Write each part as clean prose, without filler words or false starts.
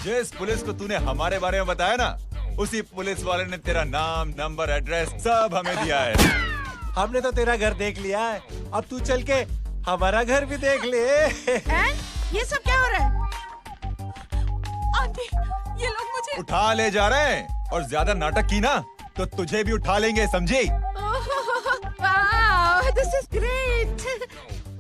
जिस पुलिस को तूने हमारे बारे में बताया ना, उसी पुलिस वाले ने तेरा नाम, नंबर, एड्रेस सब हमें दिया है। हमने तो तेरा घर देख लिया है, अब तू चल के हमारा घर भी देख ले। ये सब क्या हो रहा है? आंटी, ये लोग मुझे उठा ले जा रहे हैं, और ज्यादा नाटक की ना तो तुझे भी उठा लेंगे, समझी? वाह, दिस इज ग्रेट।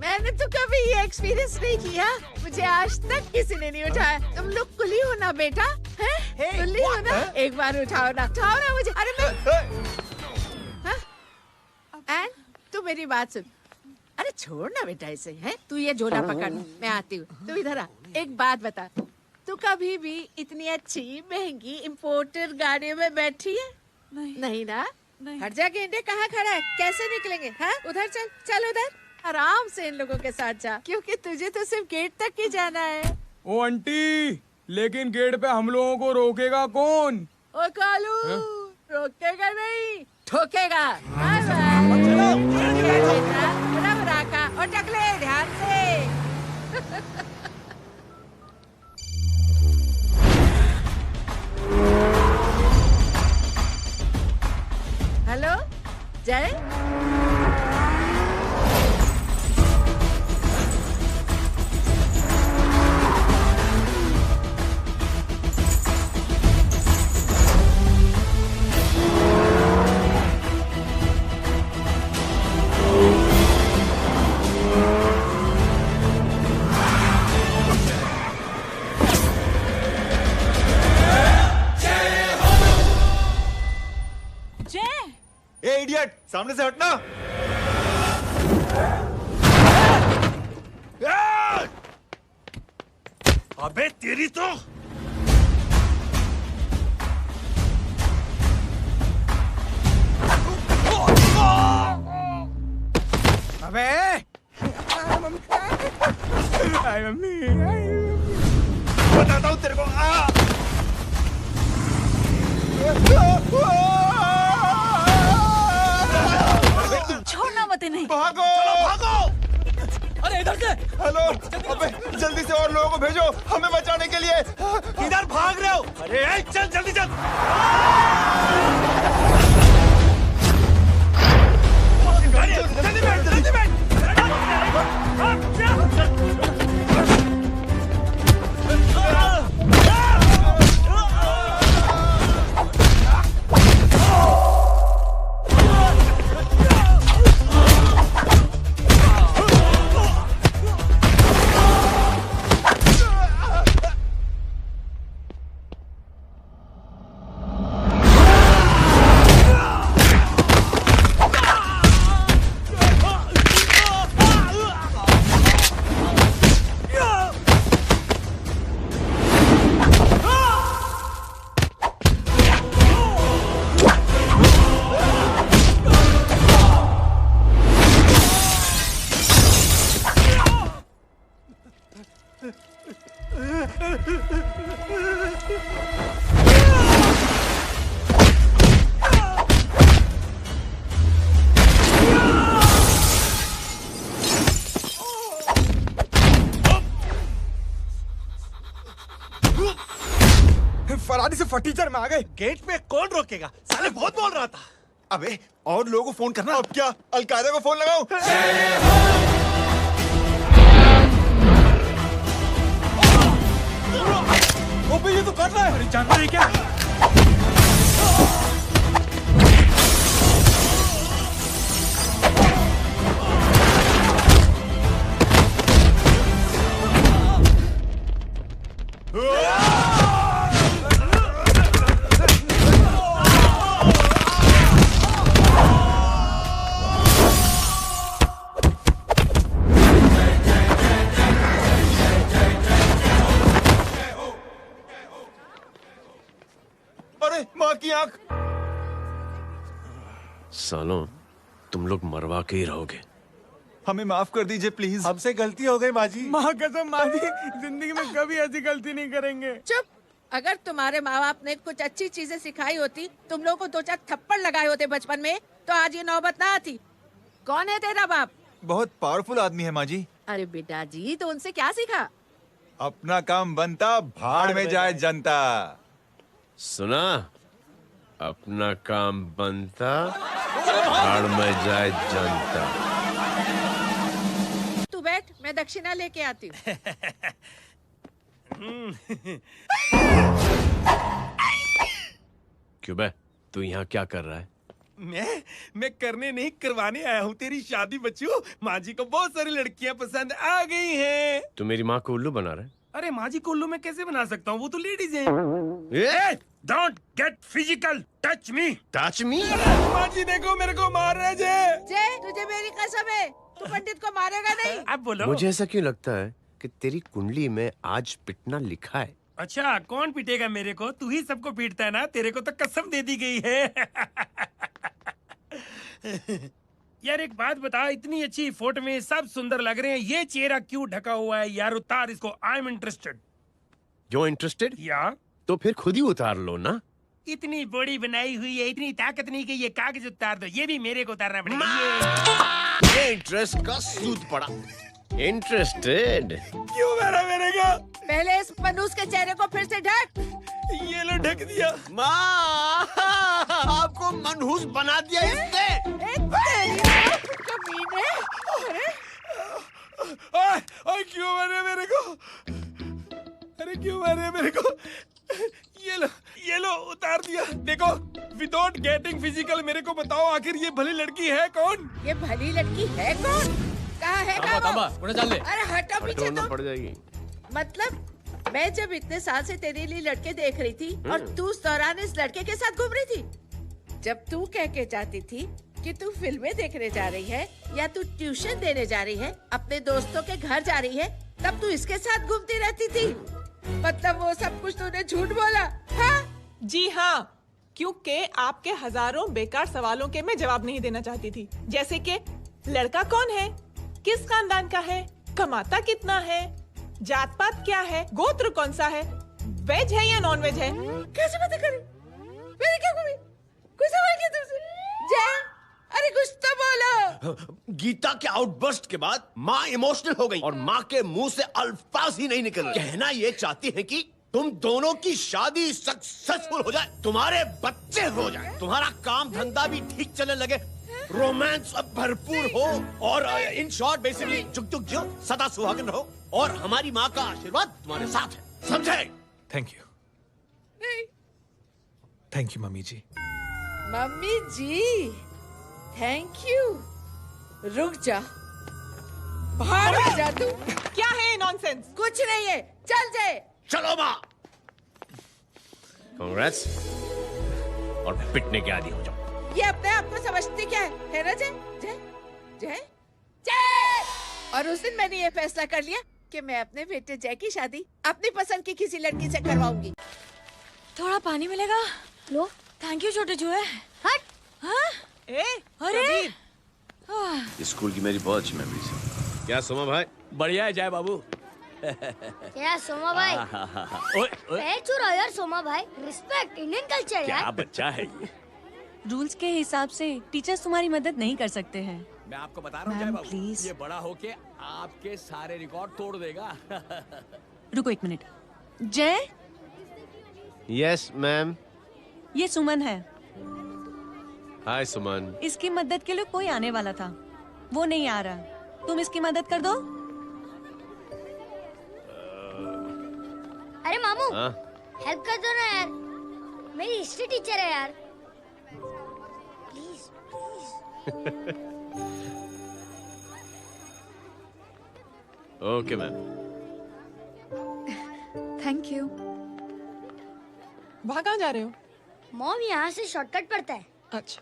मैंने तो कभी ये एक्सपीरियंस नहीं किया। मुझे आज तक किसी ने नहीं उठाया। तुम लोग कुली हो ना बेटा? हैं? कुली हो ना? एक बार उठाओ ना मुझे। अरे मैं एन, तू मेरी बात सुन। अरे छोड़ ना बेटा इसे, है? तू ये झोला पकड़, मैं आती हूँ। तू इधर आ। एक बात बता, तू कभी भी इतनी अच्छी महंगी इम्पोर्टेड गाड़ी में बैठी है? नहीं ना? हट जा गेंडे, कहाँ खड़ा है? कैसे निकलेंगे? हाँ, उधर चल, चल उधर। आराम से इन लोगों के साथ जा, क्योंकि तुझे तो सिर्फ गेट तक ही जाना है। ओ आंटी, लेकिन गेट पे हम लोगों को रोकेगा कौन? ओ कालू, रोकेगा नहीं, ठोकेगा। Bye bye. बेटा, रब राका और टकले ध्यान से। हेलो जय। ए इडियट, सामने से हटना। अबे तेरी तो अबे मम्मी, बताता हूँ तेरे को। छोड़ना मत नहीं। भागो, भागो। अरे इधर से। हेलो, अबे जल्दी से और लोगों को भेजो हमें बचाने के लिए। किधर भाग रहे हो? अरे चल जल्दी चल। जल्दी बैठ, जल्दी बैठ। फरारी से फटीचर में आ गए। गेट पे कौन रोकेगा? साले बहुत बोल रहा था। अबे और लोगों को फोन करना। अब क्या अलकायदा को फोन लगाऊं? ओबे ये तो कर रहा है। अरे जानवर है क्या? अरे माँ की आंख। सालों, तुम लोग मरवा के ही रहोगे। हमें माफ कर दीजिए प्लीज। हमसे गलती हो गई माँ जी। माँ कसम माँ जी, जिंदगी में कभी ऐसी गलती नहीं करेंगे। चुप। अगर तुम्हारे माँ बाप ने कुछ अच्छी चीजें सिखाई होती, तुम लोगों को 2-4 थप्पड़ लगाए होते बचपन में, तो आज ये नौबत ना आती। कौन है तेरा बाप? बहुत पावरफुल आदमी है माँ जी। अरे बेटा जी, तो उनसे क्या सीखा? अपना काम बनता, भाड़ में जाए जनता। सुना? अपना काम बनता, भाड़ में जाए जनता। तू बैठ, मैं दक्षिणा लेके आती हूँ। क्यों बे? तू यहाँ क्या कर रहा है? मैं करने नहीं करवाने आया हूँ तेरी शादी बच्चू। माँ जी को बहुत सारी लड़कियाँ पसंद आ गई हैं। तू मेरी माँ को उल्लू बना रहा है? अरे माँ जी को उल्लू मैं कैसे बना सकता हूँ, वो तो लेडीज हैं। Don't get physical, touch me. Touch me? माँ जी देखो मेरे को मार रहे जय। जय, तुझे मेरी कसम है, तू पंडित को मारेगा नहीं। अब बोलो। मुझे ऐसा क्यों लगता है कि तेरी कुंडली में आज पिटना लिखा है? अच्छा, कौन पीटेगा मेरे को? तू ही सबको पीटता है ना, तेरे को तो कसम दे दी गई है। यार एक बात बता, इतनी अच्छी फोटो में सब सुंदर लग रहे हैं, ये चेहरा क्यों ढका हुआ है? यार उतार इसको, I am interested. You're interested? या तो फिर खुद ही उतार लो ना। इतनी बॉडी बनाई हुई है, इतनी ताकत नहीं कि ये कागज उतार दो, ये भी मेरे को उतारना पड़ेगा। ये इंटरेस्ट का सूद पड़ा। इंटरेस्टेड? क्यों मारा मेरे को? पहले इस मनूस के चेहरे को फिर से ढक। ये लो ढक दिया। माँ, आपको मनहूस बना दिया इसने। कमीने। अरे ओए क्यों मारे मेरे को? अरे क्यों मारे मेरे को? ये लो उतार दिया। देखो, विदाउट गेटिंग फिजिकल मेरे को बताओ, आखिर ये भली लड़की है कौन? ये भली लड़की है कौन? कहाँ है कहाँ वो? अरे हटो पीछे हटोना तो। पड़ जाएगी। मतलब मैं जब इतने साल से तेरे लिए लड़के देख रही थी और तू उस दौरान इस लड़के के साथ घूम रही थी। जब तू कह के जाती थी कि तू फिल्में देखने जा रही है या तू ट्यूशन देने जा रही है, अपने दोस्तों के घर जा रही है, तब तू इसके साथ घूमती रहती थी। मतलब वो सब कुछ तूने झूठ बोला? हाँ? जी हाँ, क्योंकि आपके हजारों बेकार सवालों के मैं जवाब नहीं देना चाहती थी। जैसे कि लड़का कौन है, किस खानदान का है, कमाता कितना है, जात पात क्या है, गोत्र कौन सा है, वेज है या नॉन वेज है। कैसे पता करें? मैंने क्या कभी कोई सवाल किया तुमसे? जय, अरे कुछ तो बोलो। गीता के आउटबर्स्ट के बाद माँ इमोशनल हो गई और माँ के मुंह से अल्फाज ही नहीं निकल रहे। कहना ये चाहती है कि तुम दोनों की शादी सक्सेसफुल हो जाए, तुम्हारे बच्चे हो जाए, तुम्हारा काम धंधा भी ठीक चलने लगे, रोमांस अब भरपूर हो और इन शॉर्ट बेसिकली जुग जुग जियो, सदा सुहागन रहो और हमारी माँ का आशीर्वाद तुम्हारे साथ है, समझे? Thank you, thank you mummy ji. Mummy ji, thank you. रुक जा, बाहर आ जा तू। क्या है नॉनसेंस? कुछ नहीं है, चल जाए। चलो माँ। कांग्रेस, और पिटने के आदी हो जाओ। ये अपने आप को समझती क्या है ना जय? जय जय जय। और उस दिन मैंने ये फैसला कर लिया कि मैं अपने बेटे जय की शादी अपनी पसंद की किसी लड़की से करवाऊंगी। थोड़ा पानी मिलेगा? लो। थैंक यू छोटे चूहे। हट। हाँ? अरे स्कूल की मेरी बहुत अच्छी मेमोरीज है। क्या सोमा भाई? बढ़िया है जय बाबू। क्या सोमा भाई? पैर छू यार सोमा भाई, रिस्पेक्ट, इंडियन कल्चर यार। क्या बच्चा है ये? रूल्स के हिसाब से टीचर्स तुम्हारी मदद नहीं कर सकते हैं। मैं आपको बता रहा हूँ जय बाबू, प्लीज। ये बड़ा होके आपके सारे रिकॉर्ड तोड़ देगा। रुको एक मिनट। जय, यस मैम। ये सुमन है। हाय सुमन। इसकी मदद के लिए कोई आने वाला था, वो नहीं आ रहा। तुम इसकी मदद कर दो। अरे मामू, हाँ? हेल्प कर दो ना यार, मेरी हिस्ट्री टीचर है यार, please please. Okay ma'am. Thank you. वहाँ कहाँ जा रहे हो? मॉम यहाँ से शॉर्टकट पड़ता है। अच्छा,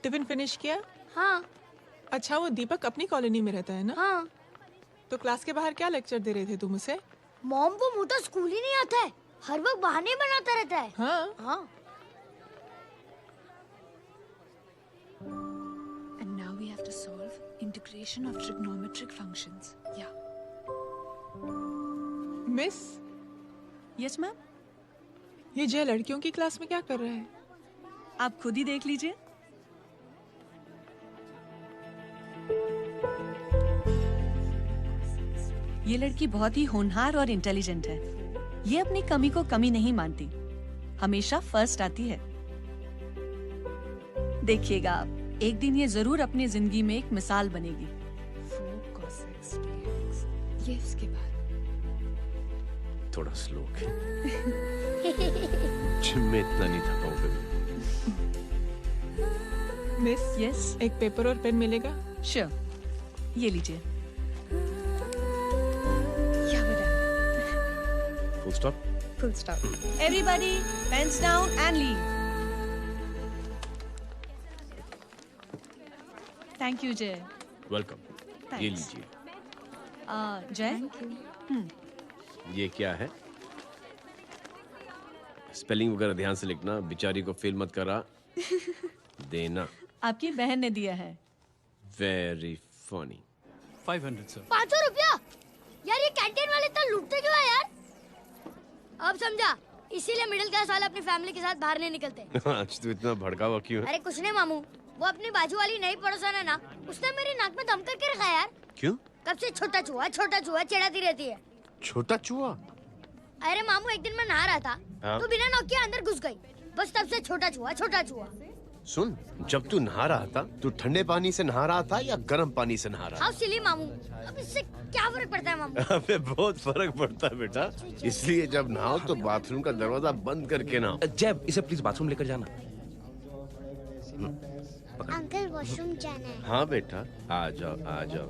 टिफिन फिनिश किया? हाँ अच्छा, वो दीपक अपनी कॉलोनी में रहता है ना? हाँ। तो क्लास के बाहर क्या लेक्चर दे रहे थे तुम उसे? मॉम को मुँह तो स्कूल ही नहीं आता है, हर वक्त बहाने बनाता रहता है। हाँ हाँ। And now we have to solve integration of trigonometric functions. Yeah. Miss, Yes ma'am. ये जय लड़कियों की क्लास में क्या कर रहा है? आप खुद ही देख लीजिए। ये लड़की बहुत ही होनहार और इंटेलिजेंट है। ये अपनी कमी को कमी नहीं मानती, हमेशा फर्स्ट आती है। देखिएगा आप, एक दिन ये जरूर अपनी जिंदगी में एक मिसाल बनेगी। ये इसके बाद थोड़ा स्लो जिम में इतना नहीं था कभी। मिस, यस, एक पेपर और पेन मिलेगा? श्योर, ये लीजिए। Full stop. Full stop. Everybody pens down and leave. Thank you Jai. Welcome. ये लीजिए। जय, ये क्या है? स्पेलिंग वगैरह ध्यान से लिखना, बेचारी को फेल मत करा देना। आपकी बहन ने दिया है। Very funny. 500 सर। 500 रुपया? यार ये कैंटीन वाले इतना लूटते क्यों है यार? अब समझा, इसीलिए मिडिल क्लास वाले अपनी फैमिली के साथ बाहर नहीं निकलते। आज तू इतना भड़का हुआ क्यों है? अरे कुछ नहीं मामू, वो अपनी बाजू वाली नई पड़ोसन है ना, उसने मेरी नाक में दम करके रखा यार। क्यों? कब से छोटा चूहा चिढ़ाती रहती है। छोटा चूहा? अरे मामू, एक दिन मैं नहा रहा था, हाँ? तो बिना नॉक के अंदर घुस गई। बस तब से छोटा चूहा। सुन, जब तू नहा रहा था, तू ठंडे पानी से नहा रहा था या गर्म पानी से नहा रहा था? हाउ सिली मामू, अब इससे क्या फर्क पड़ता है मामू? अबे बहुत फर्क पड़ता है बेटा, इसलिए जब नहाओ तो बाथरूम का दरवाजा बंद करके नहाओ। जैब, इसे प्लीज बाथरूम लेकर जाना। अंकल वॉशरूम जाना है। हाँ बेटा, आ जाओ।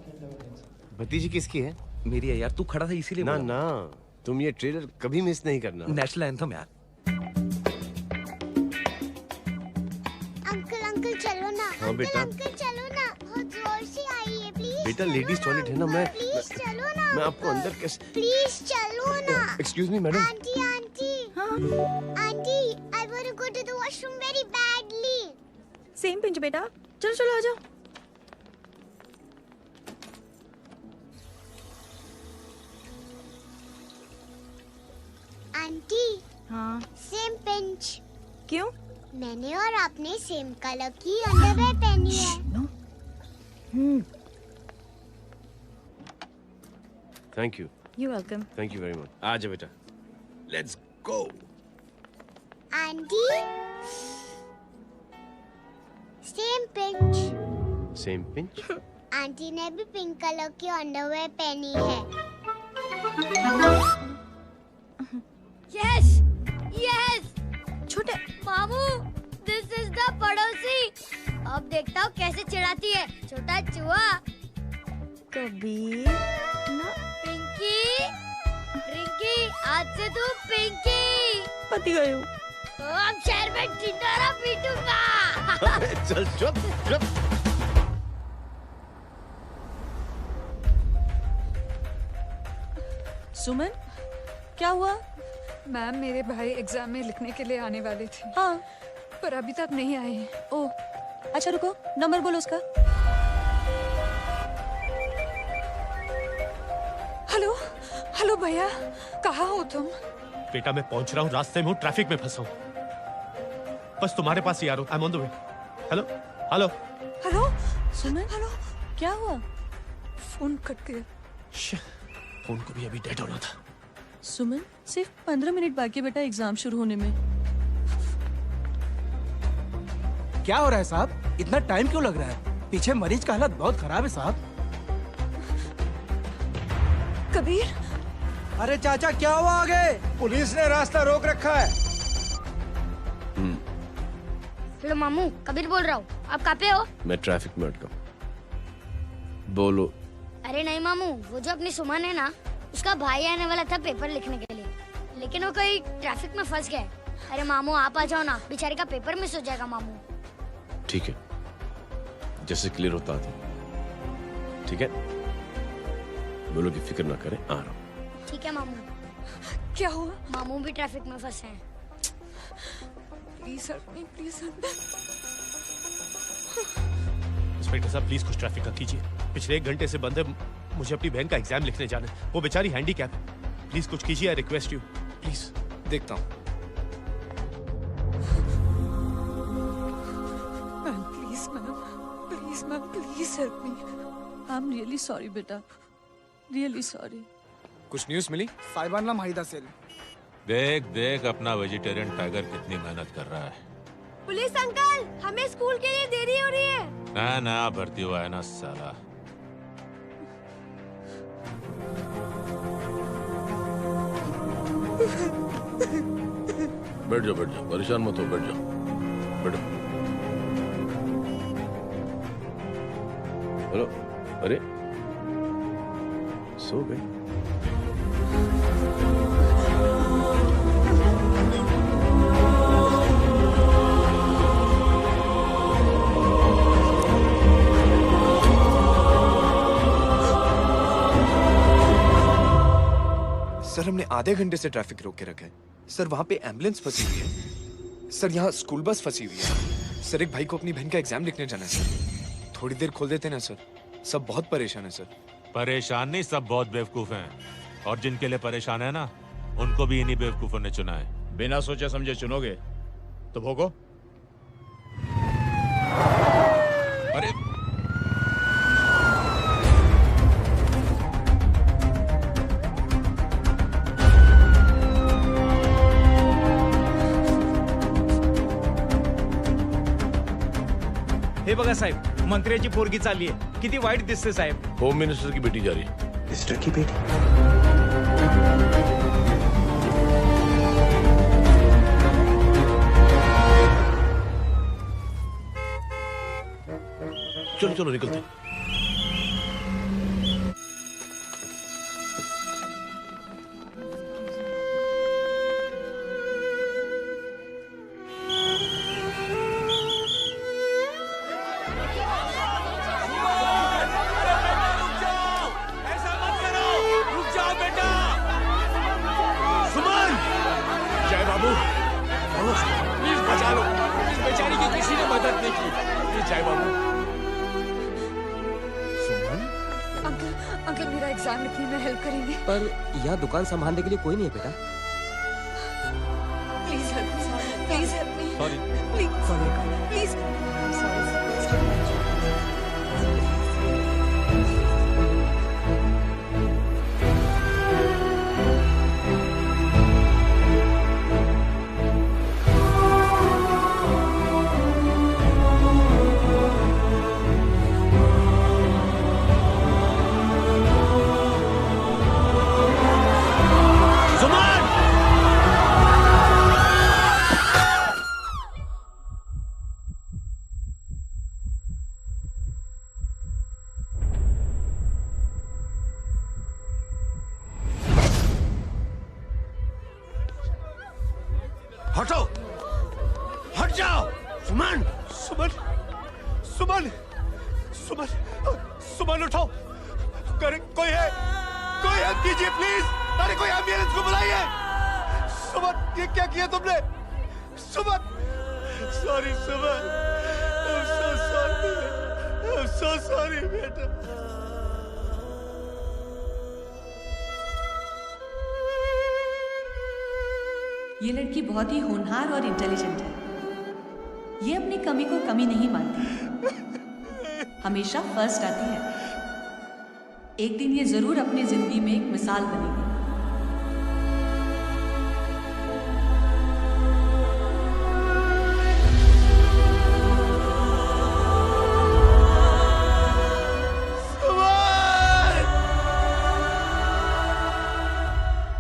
भतीजी किसकी है? मेरी है यार, तू खड़ा था इसीलिए ना बोला। ना, तुम ये ट्रेलर कभी मिस नहीं करना। नेशनल एंथम यार। अंकल चलो ना। हाँ बेटा। अंकल चलो ना, बहुत जोर से आई है, प्लीज। बेटा लेडीज टॉयलेट है ना, प्लीज चलो ना। मैं आपको अंदर कैसे? प्लीज चलो ना। Excuse me madam. Aunty, I want to go to the washroom very badly. Same pinch बेटा, चलो आ जाओ। आंटी, हाँ, सेम पिंच। क्यों? मैंने और आपने सेम कलर की अंडरवेयर पहनी है। Thank you. You welcome. Thank you very much. आ जाओ बेटा, let's go. Aunty, same pinch. Same pinch? Aunty ने भी पिंक कलर की अंडरवेयर पहनी है। Yes yes. छोटे मामू, दिस इज द पड़ोसी। अब देखता हूँ कैसे चिढ़ाती है छोटा चूहा। कबीर ना। पिंकी, रिंकी, आज से तू पिंकी। पति गए हो। अब शहर में ढिंढोरा पीटूंगा। चल चुप। सुमन, क्या हुआ? मैम, मेरे भाई एग्जाम में लिखने के लिए आने वाले थे। हाँ, पर अभी तक नहीं आए हैं। ओह, अच्छा रुको, नंबर बोलो उसका। हेलो भैया, कहाँ हो तुम? बेटा मैं पहुंच रहा हूँ, रास्ते में हूँ, ट्रैफिक में फंसा हूँ। बस तुम्हारे पास ही आ रहा हूँ। I am on the way. Hello. Suman, hello, क्या हुआ? फोन कट गया। फोन को भी अभी डेड होना था। सुमन, सिर्फ 15 मिनट बाकी बेटा एग्जाम शुरू होने में। क्या हो रहा है साहब? इतना टाइम क्यों लग रहा है? पीछे मरीज का हालत बहुत खराब है साहब। कबीर, अरे चाचा क्या हुआ आगे? पुलिस ने रास्ता रोक रखा है। हेलो मामू, कबीर बोल रहा हूँ। आप कहाँ पे हो? मैं ट्रैफिक में अटका हूँ। बोलो। अरे नहीं मामू, वो जो अपनी सुमन है ना, उसका भाई आने वाला था पेपर लिखने के लिए, लेकिन वो कहीं ट्रैफिक में फंस गया। अरे मामू आप आ जाओ ना, बेचारे का पेपर मिस हो जाएगा मामू। ठीक है, जैसे क्लियर होता था। ठीक है, बोलो कि फिक्र ना करें, आ रहा हूँ। ठीक है मामू। क्या हुआ? मामू भी ट्रैफिक में फंसे हैं। Please help me, please help. Inspector साहब प्लीज कुछ ट्रैफिक का कीजिए। पिछले 1 घंटे से बंद है, मुझे अपनी बहन का एग्जाम लिखने जाना है। वो बेचारी हैंडीकैप है। प्लीज कुछ कीजिए, आई रिक्वेस्ट यू प्लीज। देखता हूँ। Please ma'am, please help me. I am really sorry बेटा, रियली सॉरी। कुछ न्यूज़ मिली? साइबाना माहिदा सेल। देख देख अपना वेजिटेरियन टाइगर कितनी मेहनत कर रहा है। पुलिस अंकल, हमें स्कूल के लिए देरी हो रही है। ना ना भर्ती हुआ है ना साला। बैठ जाओ, परेशान मत हो, बैठ जाओ, बैठो। हेलो, अरे सो गई? सर हमने आधे घंटे से ट्रैफिक रोक के रखा है। सर वहाँ पे एम्बुलेंस फंसी हुई है। सर यहाँ स्कूल बस फंसी हुई है। सर एक भाई को अपनी बहन का एग्जाम लिखने जाना है सर। थोड़ी देर खोल देते ना सर। सब बहुत परेशान है सर। परेशान नहीं, सब बहुत बेवकूफ हैं। और जिनके लिए परेशान है ना, उनको भी इन्हीं बेवकूफों ने चुना है। बिना सोचे समझे चुनोगे तो भोगो। अरे हे बघा साहेब, मंत्र्याची पोरगी चालली आहे. किती वाईट दिसते साहेब. होम मिनिस्टर की बेटी जा रही है। मिनिस्टर की बेटी? चलो चलो निकलते। पर यहाँ दुकान संभालने के लिए कोई नहीं है बेटा। Please help me, please help me. Sorry. Please please. हटो, हट जाओ। सुमन, सुमन, सुमन, सुमन, सुमन उठो। कोई है, कोई हेल्प कीजिए प्लीज। अरे कोई एम्बुलेंस को बुलाइए। सुमन, ये क्या किया तुमने? Suman, sorry Suman, I'm so sorry, I'm so sorry बेटा। ये लड़की बहुत ही होनहार और इंटेलिजेंट है। ये अपनी कमी को कमी नहीं मानती, हमेशा फर्स्ट आती है। एक दिन ये जरूर अपनी जिंदगी में एक मिसाल बनेगी।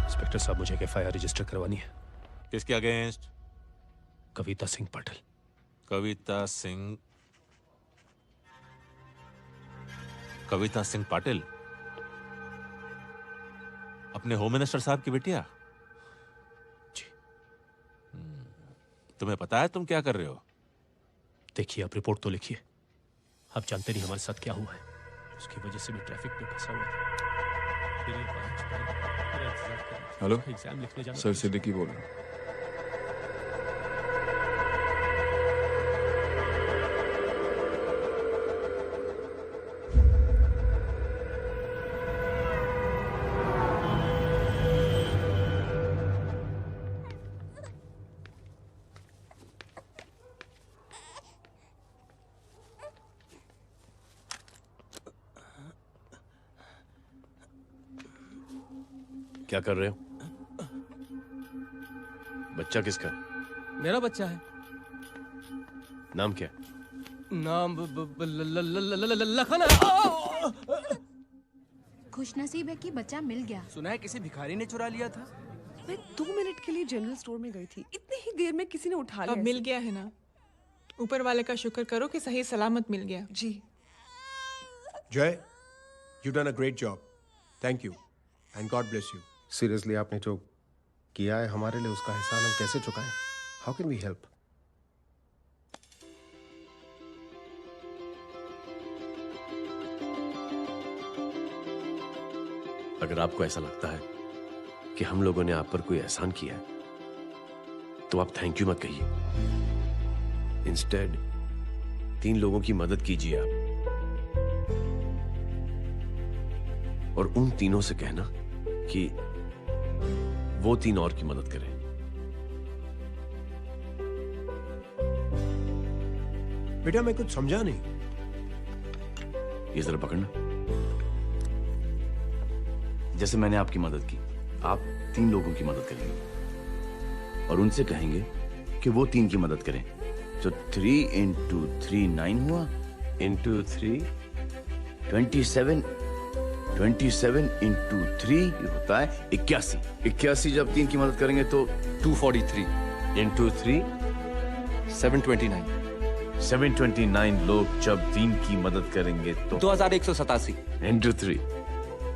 इंस्पेक्टर साहब, मुझे एक FIR रजिस्टर करवानी है। किसके अगेंस्ट? कविता सिंह पाटिल। कविता सिंह पाटिल अपने होम मिनिस्टर साहब की बेटिया? जी। तुम्हें पता है तुम क्या कर रहे हो? देखिए, आप रिपोर्ट तो लिखिए। आप जानते नहीं हमारे साथ क्या हुआ है। उसकी वजह से मैं ट्रैफिक में फंसा हुआ था। हेलो एग्जाम लिखने जाना। सर सिद्दीकी बोल रहा हूँ। क्या कर रहे हो? बच्चा किसका है? मेरा बच्चा है। नाम क्या है? नाम लखन है। खुशनसीब है कि बच्चा मिल गया। सुना है किसी भिखारी ने चुरा लिया था। मैं 2 मिनट के लिए जनरल स्टोर में गई थी, इतनी ही देर में किसी ने उठा लिया। अब मिल गया है ना, ऊपर वाले का शुक्र करो कि सही सलामत मिल गया। जी जय, you done a great job, thank you and God bless you. Seriously आपने जो किया है हमारे लिए, उसका एहसान हम कैसे चुकाएं? How can we help? अगर आपको ऐसा लगता है कि हम लोगों ने आप पर कोई एहसान किया है, तो आप थैंक यू मत कहिए। इंस्टेड 3 लोगों की मदद कीजिए आप, और उन तीनों से कहना कि वो 3 और की मदद करें। बेटा मैं कुछ समझा नहीं। ये जरा पकड़ना। जैसे मैंने आपकी मदद की, आप 3 लोगों की मदद करेंगे और उनसे कहेंगे कि वो 3 की मदद करें। तो 3 into 3 9 हुआ, into 3 27, 27 into 3 होता है 81। 81 जब 3 की मदद करेंगे तो 243 into 3 729 729 लोग जब 3 की मदद करेंगे तो 2187 into 3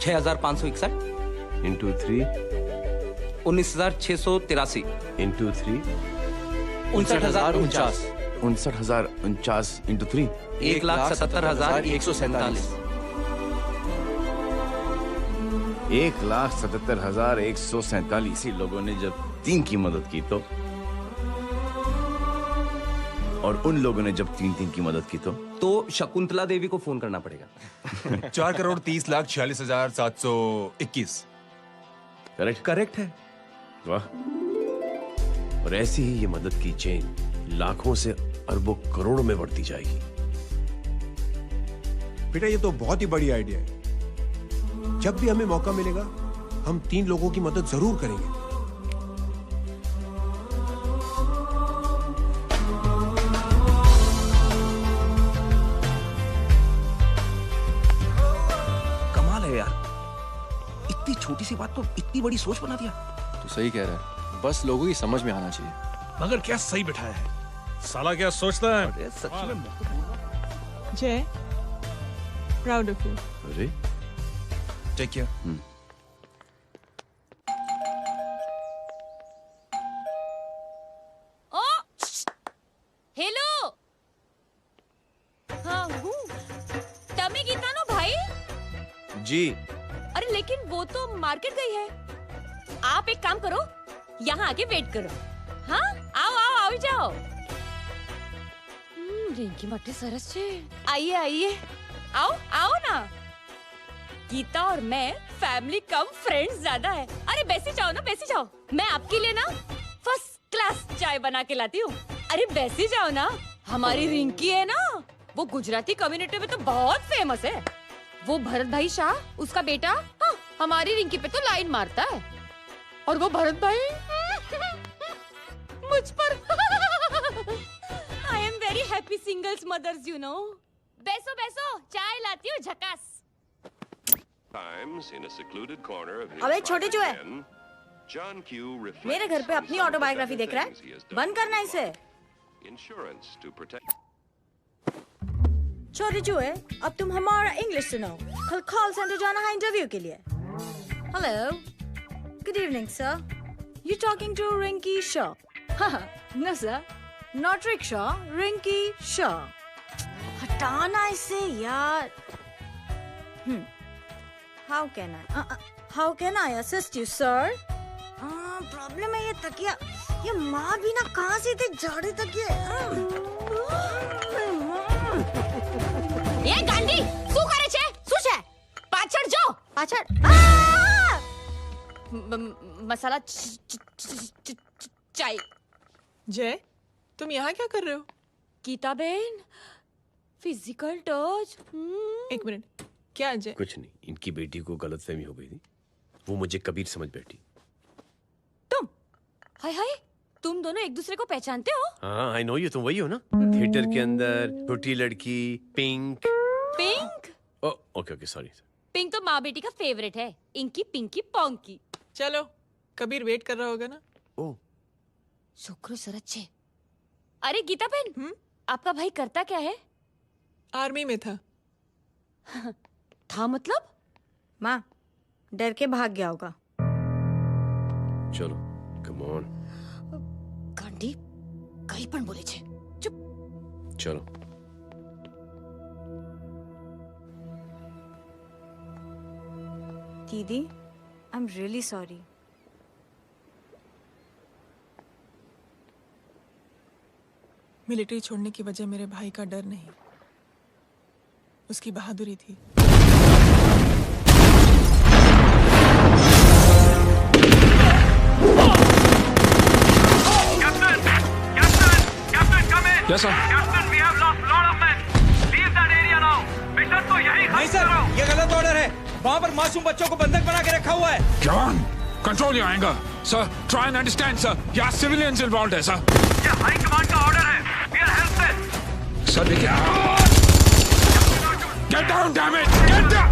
6561 into 3 19683 into 3 59049 59049 into 3 1,77,147 1,77,147 लोगों ने जब 3 की मदद की तो, और उन लोगों ने जब 3 की मदद की तो शकुंतला देवी को फोन करना पड़ेगा। 4,30,46,721। करेक्ट है। वाह। और ऐसी ही ये मदद की चेन लाखों से अरबों करोड़ों में बढ़ती जाएगी। बेटा ये तो बहुत ही बड़ी आइडिया है। जब भी हमें मौका मिलेगा हम 3 लोगों की मदद जरूर करेंगे। कमाल है यार, इतनी छोटी सी बात को इतनी बड़ी सोच बना दिया। तू सही कह रहा है, बस लोगों की समझ में आना चाहिए। मगर क्या सही बिठाया है, साला क्या सोचता है? सच में जय, प्राउड ऑफ यू। अरे टेक केयर। ओ हेलो, हाँ हूँ। तमी गीता नो भाई। जी। अरे लेकिन वो तो मार्केट गई है। आप एक काम करो, यहाँ आके वेट करो। हाँ आओ आओ आओ जाओ। रिंकी मट्टी सरस छे। आइए आइए, आओ आओ ना। गीता और मैं फैमिली कम फ्रेंड्स ज्यादा है। अरे बैसी जाओ ना, बैसी जाओ। मैं आपके लिए ना फर्स्ट क्लास चाय बना के लाती हूँ। अरे बैसी जाओ ना। हमारी रिंकी है ना, वो गुजराती कम्युनिटी में तो बहुत फेमस है। वो भरत भाई शाह, उसका बेटा, हाँ, हमारी रिंकी पे तो लाइन मारता है। और वो भरत भाई मुझ पर I am very happy singles mothers you know. बैसो बैसो, चाय लाती हूँ झकास। अबे छोटे जो है, मेरे घर पे अपनी ऑटोबायोग्राफी देख रहा है, बंद करना इसे। छोटे जो है, अब तुम हमारा इंग्लिश सुनाओ। कल कॉल सेंटर जाना है इंटरव्यू के लिए। Hello, good evening sir, you talking to Rinki Shaw? No sir, not rickshaw, Rinki Shaw. हटाना इसे यार। How can I assist you, sir? Problem है ये तकिया, ये माँ भी ना कहाँ से थे झाड़े तकिए। ये गांडी, શું કરે છે? શું છે? પાછળ જો, પાછળ। मसाला चाय। जय, तुम यहाँ क्या कर रहे हो? गीता बहन, फिजिकल टच। एक मिनट, क्या जय? कुछ नहीं, इनकी बेटी को गलतफहमी हो गई थी। वो मुझे कबीर समझ बैठी। हाय हाय, तुम दोनों एक दूसरे को पहचानते हो? हाँ, आई नो यू, तुम वही हो ना? थिएटर के अंदर छोटी लड़की pink. Pink? Okay okay, sorry. Pink तो माँ बेटी का फेवरेट है, इंकी पिंकी पोंकी। चलो, कबीर वेट कर रहा होगा ना? ओ शुक्र सर अच्छे। अरे गीता बहन, आपका भाई करता क्या है? आर्मी में था। था मतलब? माँ, डर के भाग गया होगा। चलो, कम ऑन। गांडी, कहीं पण बोले छे। चुप। चलो। दीदी, I am really sorry. Military छोड़ने की वजह मेरे भाई का डर नहीं, उसकी बहादुरी थी। Yes, sir. नहीं सर, ये गलत ऑर्डर है। वहाँ पर मासूम बच्चों को बंधक बना के रखा हुआ है। Jawan, control your anger. Sir, try and understand, sir. यहाँ civilians involved है, sir. ये हाई कमांड का ऑर्डर है। We are helpless. Sir, देखिए। Get down, damn it! Get down!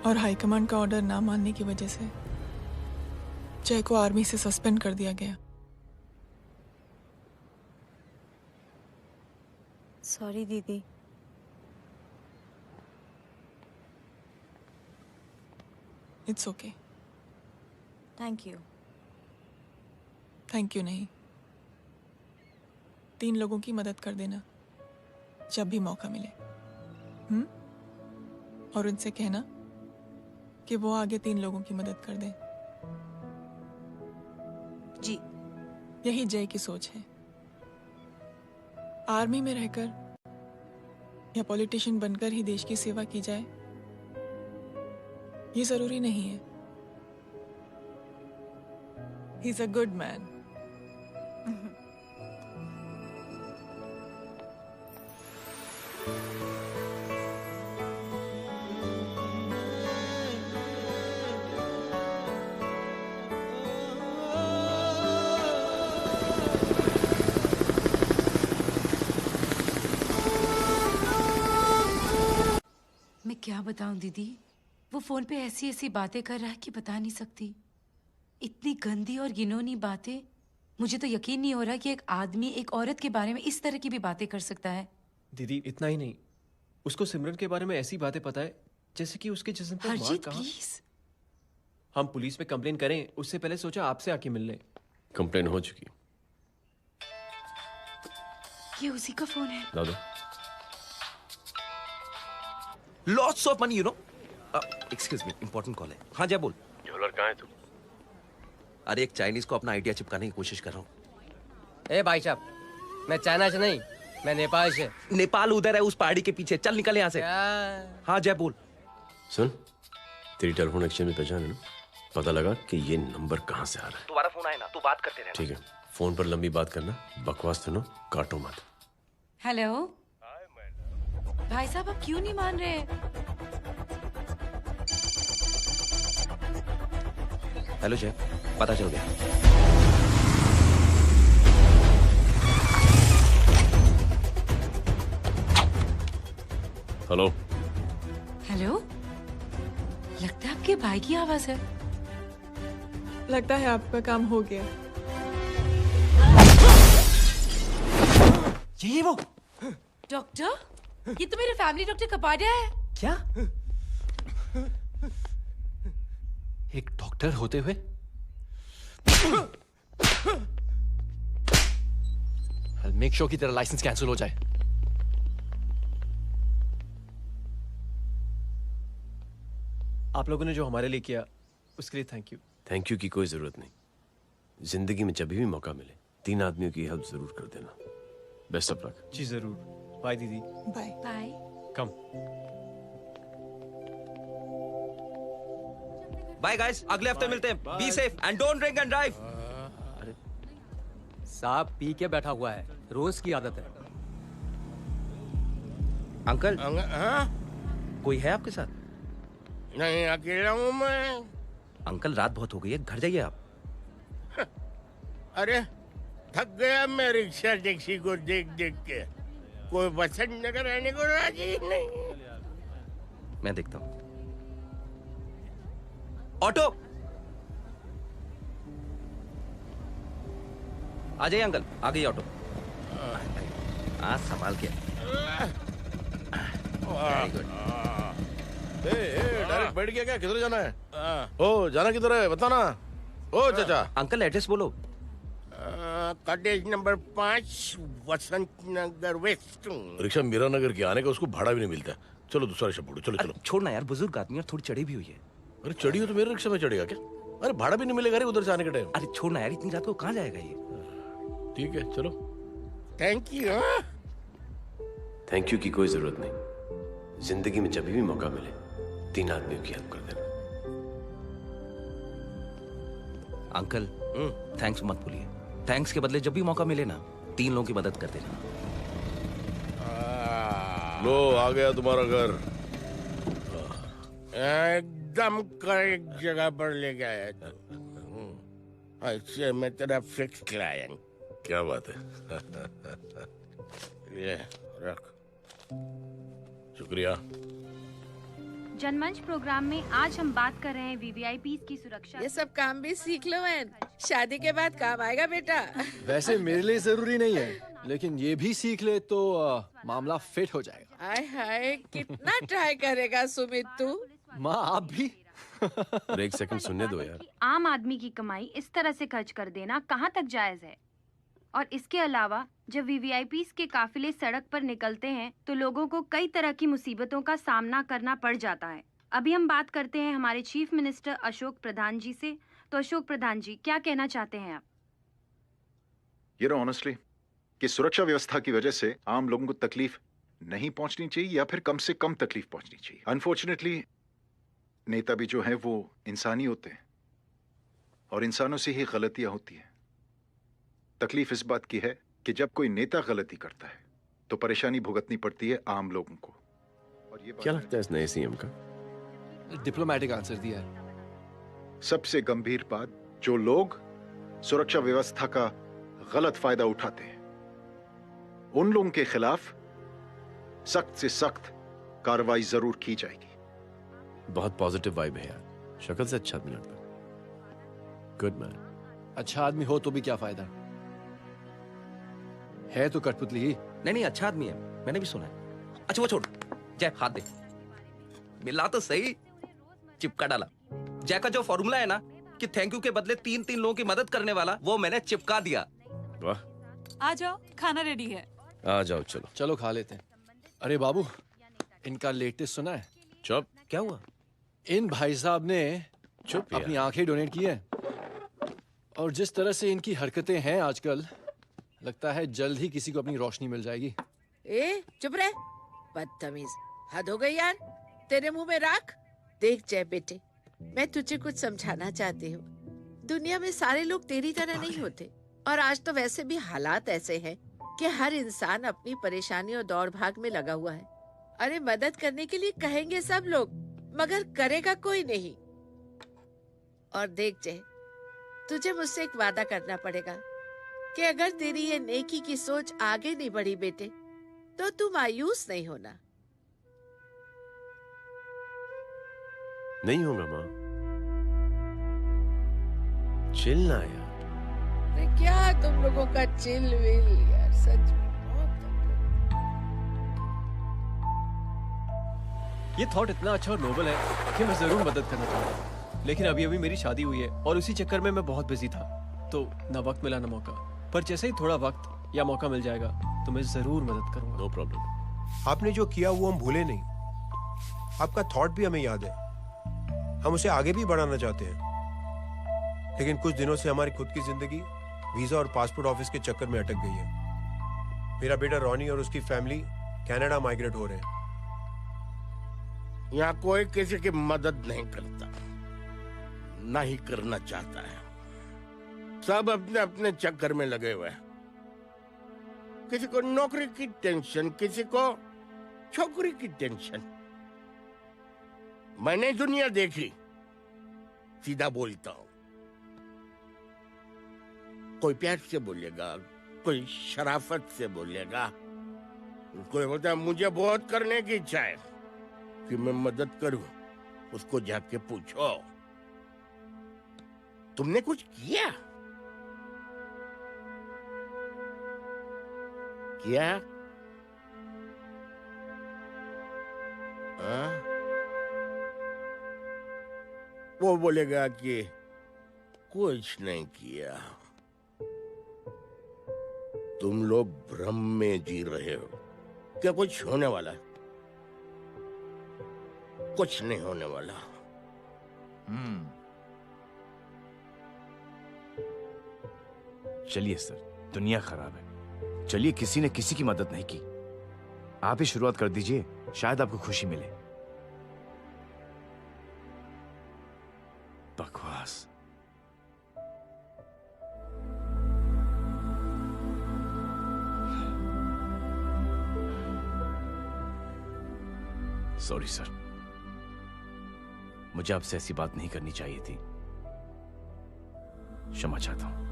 और हाईकमांड का ऑर्डर ना मानने की वजह से जय को आर्मी से सस्पेंड कर दिया गया। सॉरी दीदी। It's okay. Thank you. Thank you नहीं, 3 लोगों की मदद कर देना जब भी मौका मिले। और उनसे कहना कि वो आगे 3 लोगों की मदद कर दें। जी। यही जय की सोच है। आर्मी में रहकर या पॉलिटिशियन बनकर ही देश की सेवा की जाए, ये जरूरी नहीं है। He is a good man. मैं क्या बताऊं दीदी, वो फोन पे ऐसी ऐसी बातें कर रहा है कि बता नहीं सकती। इतनी गंदी और घिनौनी बातें मुझे तो यकीन नहीं हो रहा कि एक आदमी एक औरत के बारे में इस तरह की भी बातें कर सकता है। दीदी इतना ही नहीं, उसको सिमरन के बारे में ऐसी बातें पता है जैसे कि उसके जिस्म पर मार हरजीत कहाँ। प्लीज। हम पुलिस में कंप्लेन करें उससे पहले सोचा आपसे आके मिल लें। कंप्लेन हो चुकी। ये उसी का फोन है। ला दो। Lots of money you know. Excuse me, important call है। हाँ जय बोल। ज्वेलर कहाँ है तू? अरे एक चाइनीज को अपना आइडिया चिपकाने की कोशिश कर रहा हूँ। ए भाई साहब, मैं चाइना से नहीं, मैं नेपाल से। नेपाल उधर है, उस पहाड़ी के पीछे। चल निकल यहाँ से। हाँ जय बोल। सुन, तेरी टेलीफोन एक्सचेंज में पहचान है ना? पता लगा कि ये नंबर कहाँ से आ रहा है। तुम्हारा फोन आए ना, तू बात करते रहना। ठीक है, फोन पर लंबी बात करना, बकवास सुनो, काटो मत। हेलो भाई साहब, आप क्यों नहीं मान रहे? हेलो जय, पता चल गया। हेलो हेलो, लगता है आपके भाई की आवाज है। लगता है आपका काम हो गया। ये वो डॉक्टर, ये तो मेरे फैमिली डॉक्टर कपाडिया है। क्या? एक डॉक्टर होते हुए? मेक श्योर कि तेरा लाइसेंस कैंसिल हो जाए। आप लोगों ने जो हमारे लिए किया उसके लिए थैंक यू। थैंक यू की कोई जरूरत नहीं। जिंदगी में जब भी मौका मिले 3 आदमियों की हेल्प जरूर कर देना। Best of luck. जी जरूर। बाय दीदी। Bye bye. Come. Bye guys, अगले हफ्ते मिलते हैं। Be safe and don't drink and drive. साहब पी के बैठा हुआ है, रोज की आदत है। अंकल, हाँ? कोई है आपके साथ? नहीं, अकेला हूँ मैं। अंकल रात बहुत हो गई है, घर जाइए आप। अरे थक गया मैं रिक्शा टैक्सी को देख देख के। कोई वसंत नगर आने को राजी नहीं। मैं देखता हूँ। ऑटो आ जाइए अंकल, आ गई ऑटो। आज संभाल के। Very good. डायरेक्ट बैठ गया क्या? किधर जाना है? ओ जाना किधर है बता ना। ओ चाचा। अंकल एड्रेस बोलो। कॉटेज नंबर 5 वसंत नगर वेस्ट। रिक्शा मीरा नगर के आने का उसको भाड़ा भी नहीं मिलता। चलो दूसरा रिक्शा पकड़ो। चलो चलो। छोड़ना यार, बुजुर्ग आदमी और थोड़ी चढ़ी भी हुई है। अरे चढ़ी हो तो मेरे रिक्शा में चढ़ेगा क्या? अरे भाड़ा भी नहीं मिलेगा रे उधर से आने के टाइम। अरे छोड़ना यार, इतनी रात को कहाँ जाएगा ये? ठीक है चलो। Thank you. थैंक यू की कोई जरूरत नहीं। जिंदगी में जब भी मौका मिले 3 आदमियों की हेल्प कर देना। अंकल थैंक्स मत भूलिए। थैंक्स के बदले जब भी मौका मिले ना 3 लोगों की मदद कर देना। लो आ गया तुम्हारा घर। एकदम करेक्ट जगह पर ले गया तू। ऐसे मैं तेरा फिक्स क्लाइंट। क्या बात है। ये रख। शुक्रिया। जनमंच प्रोग्राम में आज हम बात कर रहे हैं वीवीआईपी की सुरक्षा। ये सब काम भी सीख लो मैन, शादी के बाद काम आएगा बेटा। वैसे मेरे लिए जरूरी नहीं है, लेकिन ये भी सीख ले तो मामला फिट हो जाएगा। हाय हाय, कितना ट्राई करेगा सुमित तू? माँ आप भी। अरे एक सेकंड सुनने दो यार। आम आदमी की कमाई इस तरह से खर्च कर देना कहाँ तक जायज है? और इसके अलावा जब वीवीआईपी के काफिले सड़क पर निकलते हैं तो लोगों को कई तरह की मुसीबतों का सामना करना पड़ जाता है। अभी हम बात करते हैं हमारे चीफ मिनिस्टर अशोक प्रधान जी से। तो अशोक प्रधान जी, क्या कहना चाहते हैं आप? You know honestly कि सुरक्षा व्यवस्था की वजह से आम लोगों को तकलीफ नहीं पहुंचनी चाहिए या फिर कम से कम तकलीफ पहुंचनी चाहिए। अनफॉर्चुनेटली नेता भी जो हैं वो इंसानी होते हैं और इंसानों से ही गलतियां होती हैं। तकलीफ इस बात की है कि जब कोई नेता गलती करता है तो परेशानी भुगतनी पड़ती है आम लोगों को। और ये क्या लगता है इस नए सीएम का? डिप्लोमेटिक आंसर दिया है। सबसे गंभीर बात, जो लोग सुरक्षा व्यवस्था का गलत फायदा उठाते हैं उन लोगों के खिलाफ सख्त से सख्त कार्रवाई जरूर की जाएगी। बहुत पॉजिटिव वाइब है यार। शक्ल से अच्छा आदमी लगता है। Good man. अच्छा आदमी हो तो भी क्या फायदा, है तो कठपुतली ही। नहीं, अच्छा आदमी है, मैंने भी सुना है। अच्छा वो छोड़, जय हाथ दे। मिला तो सही, चिपका डाला। जय का जो फॉर्मूला है ना कि थैंक यू के बदले 3 लोगों की मदद करने वाला, वो मैंने चिपका दिया। वाह, आ जाओ, खाना रेडी है। आ जाओ, चलो चलो खा लेते हैं। अरे बाबू, इनका लेटेस्ट सुना है? चुप। क्या हुआ? इन भाई साहब ने चुप यार। अपनी आंखें डोनेट की है, और जिस तरह से इनकी हरकतें हैं आजकल, लगता है जल्द ही किसी को अपनी रोशनी मिल जाएगी। ए चुप रह, बदतमीज, हद हो गई यार। तेरे मुंह में राख। देख जय बेटे, मैं तुझे कुछ समझाना चाहती हूँ। दुनिया में सारे लोग तेरी तरह नहीं होते, और आज तो वैसे भी हालात ऐसे हैं कि हर इंसान अपनी परेशानी और दौड़ भाग में लगा हुआ है। अरे मदद करने के लिए कहेंगे सब लोग, मगर करेगा कोई नहीं। और देख जय, तुझे मुझसे एक वादा करना पड़ेगा कि अगर तेरी ये नेकी की सोच आगे नहीं बढ़ी बेटे, तो तू मायूस नहीं होना। नहीं होगा माँ, चिल ना यार। अरे क्या तुम लोगों का चिल विल यार, सच में ये थॉट इतना अच्छा और नोबल है कि मैं जरूर मदद करना चाहूंगा, लेकिन अभी अभी मेरी शादी हुई है और उसी चक्कर में मैं बहुत बिजी था, तो ना वक्त मिला ना मौका। पर जैसे ही थोड़ा वक्त या मौका मिल जाएगा तो मैं जरूर मदद करूंगा। No problem. आपने जो किया वो हम भूले नहीं, आपका थॉट भी हमें याद है, हम उसे आगे भी बढ़ाना चाहते हैं। लेकिन कुछ दिनों से हमारी खुद की जिंदगी वीजा और पासपोर्ट ऑफिस के चक्कर में अटक गई है। मेरा बेटा रॉनी और उसकी फैमिली कनाडा माइग्रेट हो रहे हैं। यहाँ कोई किसी की मदद नहीं करता, ना ही करना चाहता है। सब अपने अपने चक्कर में लगे हुए हैं। किसी को नौकरी की टेंशन, किसी को छोकरी की टेंशन। मैंने दुनिया देखी, सीधा बोलता हूं। कोई प्यार से बोलेगा, कोई शराफत से बोलेगा, कोई बोलता है मुझे बहुत करने की इच्छा है कि मैं मदद करूं। उसको जाके पूछो, तुमने कुछ किया? किया? वो बोलेगा कि कुछ नहीं किया। तुम लोग भ्रम में जी रहे हो। क्या कुछ होने वाला है? कुछ नहीं होने वाला। चलिए सर, दुनिया खराब है, चलिए किसी ने किसी की मदद नहीं की, आप ही शुरुआत कर दीजिए, शायद आपको खुशी मिले। बकवास। सॉरी सर, मुझे आपसे ऐसी बात नहीं करनी चाहिए थी, क्षमा चाहता हूं।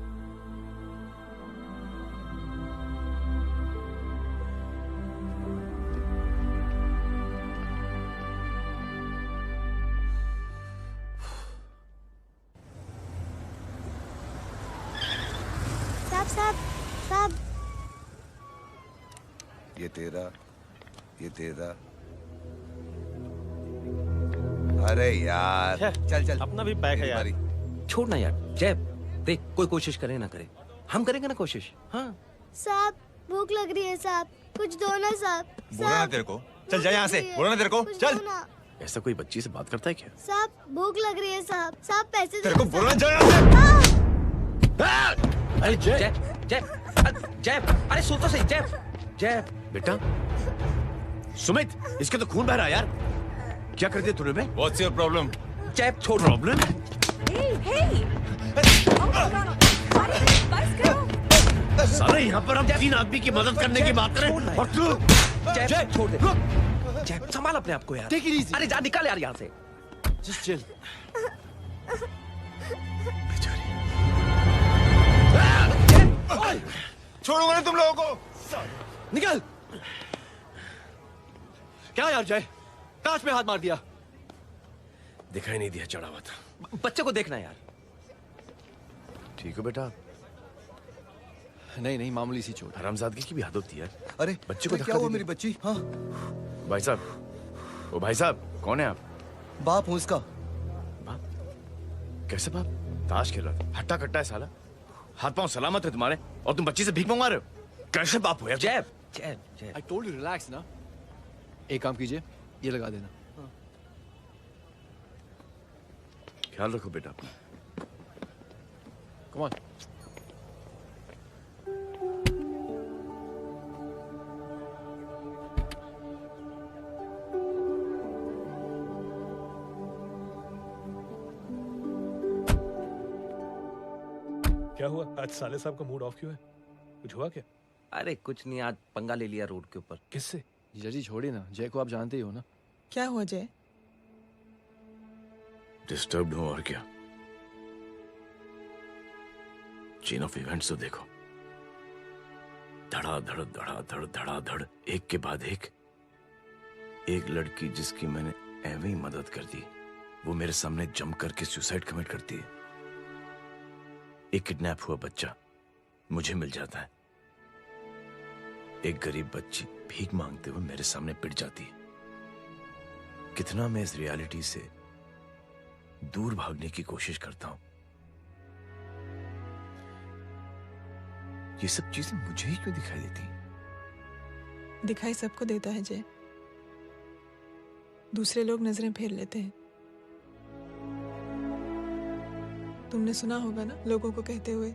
साहब, ये तेरा। अरे यार, चल अपना भी पैक है यार। छोड़ना यार, जय देख, कोई कोशिश करे ना करे, हम करेंगे ना कोशिश। हाँ साहब, भूख लग रही है साहब, कुछ दो ना साहब। बोला ना तेरे को, चल जा यहाँ से, बोला ना तेरे को, चल। ऐसा कोई बच्ची से बात करता है क्या? साहब भूख लग रही है साहब, साहब पैसे तेरे को बोला जा यहाँ से। अरे जय जय जय, अरे सुन तो सही। जय बेटा, सुमित, इसके तो खून बह रहा है यार। क्या कर दिया तूने बे? What's your problem? जय छोड़। प्रॉब्लम? सारे यहाँ पर हम 3 आदमी की मदद करने की बात करें और तू जय छोड़ दे। जय संभाल अपने आप को यार। Take it easy. अरे जा, निकल यार यहाँ से। Just chill. छोड़ूंगा नहीं तुम लोगों को। निकल। क्या यार जय, कांच में हाथ मार दिया। दिखाई नहीं दिया, चढ़ा हुआ था। बच्चे को देखना यार। ठीक हो बेटा? नहीं नहीं, मामूली सी चोट। हरामजादगी की भी हद होती है। अरे बच्चे को क्या हुआ मेरी बच्ची? हाँ भाई साहब, ओ भाई साहब, कौन है आप? बाप हूँ इसका। बाप? कैसे बाप? ताश खेल रहा था, हट्टा कट्टा है साला। हाथ पांव सलामत है तुम्हारे और तुम बच्ची से भीख मंगवा रहे हो? कैसे बाप हो यार? जैब जैब जैब। I told you relax ना। एक काम कीजिए, ये लगा देना। ख्याल रखो बेटा अपना। Come on। क्या हुआ आज साले साहब का मूड ऑफ क्यों है? कुछ हुआ क्या? अरे कुछ नहीं, आज पंगा ले लिया रोड के ऊपर। किससे? जीजा जी छोड़िए ना, जय को आप जानते ही हो ना। क्या हुआ जय? डिस्टर्ब्ड हूं और क्या। चेन ऑफ इवेंट्स तो देखो, धड़ाधड़ धड़ाधड़ धड़ाधड़, एक के बाद एक लड़की जिसकी मैंने एवं ही मदद कर दी, वो मेरे सामने जम करके सुसाइड कमिट करती है। एक किडनैप हुआ बच्चा मुझे मिल जाता है। एक गरीब बच्ची भीख मांगते हुए मेरे सामने पिट जाती है। कितना मैं इस रियलिटी से दूर भागने की कोशिश करता हूं। ये सब चीजें मुझे ही क्यों दिखाई देती? दिखाई सबको देता है जय, दूसरे लोग नजरें फेर लेते हैं। तुमने सुना होगा ना लोगों को कहते हुए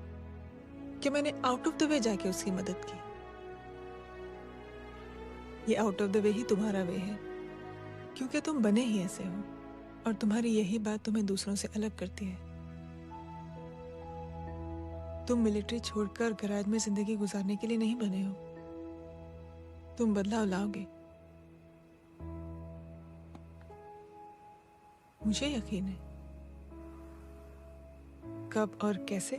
कि मैंने आउट ऑफ द वे जाके उसकी मदद की। ये आउट ऑफ द वे ही तुम्हारा वे है, क्योंकि तुम बने ही ऐसे हो और तुम्हारी यही बात तुम्हें दूसरों से अलग करती है। तुम मिलिट्री छोड़कर गैराज में जिंदगी गुजारने के लिए नहीं बने हो। तुम बदलाव लाओगे, मुझे यकीन है। कब और कैसे,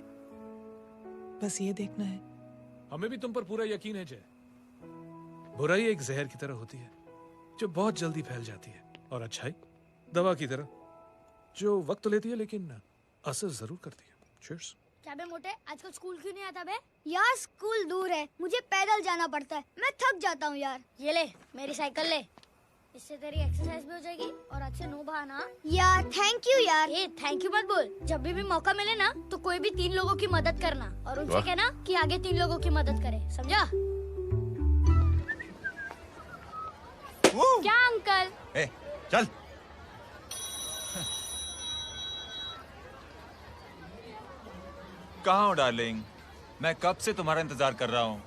बस ये देखना है। हमें भी तुम पर पूरा यकीन है जय। बुराई एक जहर की तरह होती है जो बहुत जल्दी फैल जाती है, और अच्छाई दवा की तरह जो वक्त लेती है लेकिन असर जरूर करती है। चीयर्स। क्या बे मोटे, आजकल स्कूल क्यों नहीं आता बे? यार स्कूल दूर है, मुझे पैदल जाना पड़ता है, मैं थक जाता हूँ यार। ये ले मेरी साइकिल ले, इससे तेरी एक्सरसाइज भी हो जाएगी और आज से नो बहाना। यार थैंक यू यार। ए थैंक यू मत बोल, जब भी मौका मिले ना तो कोई भी 3 लोगों की मदद करना और उनसे कहना कि आगे 3 लोगों की मदद करे, समझा? क्या अंकल? ए, चल। कहाँ हो डार्लिंग? मैं कब से तुम्हारा इंतजार कर रहा हूँ।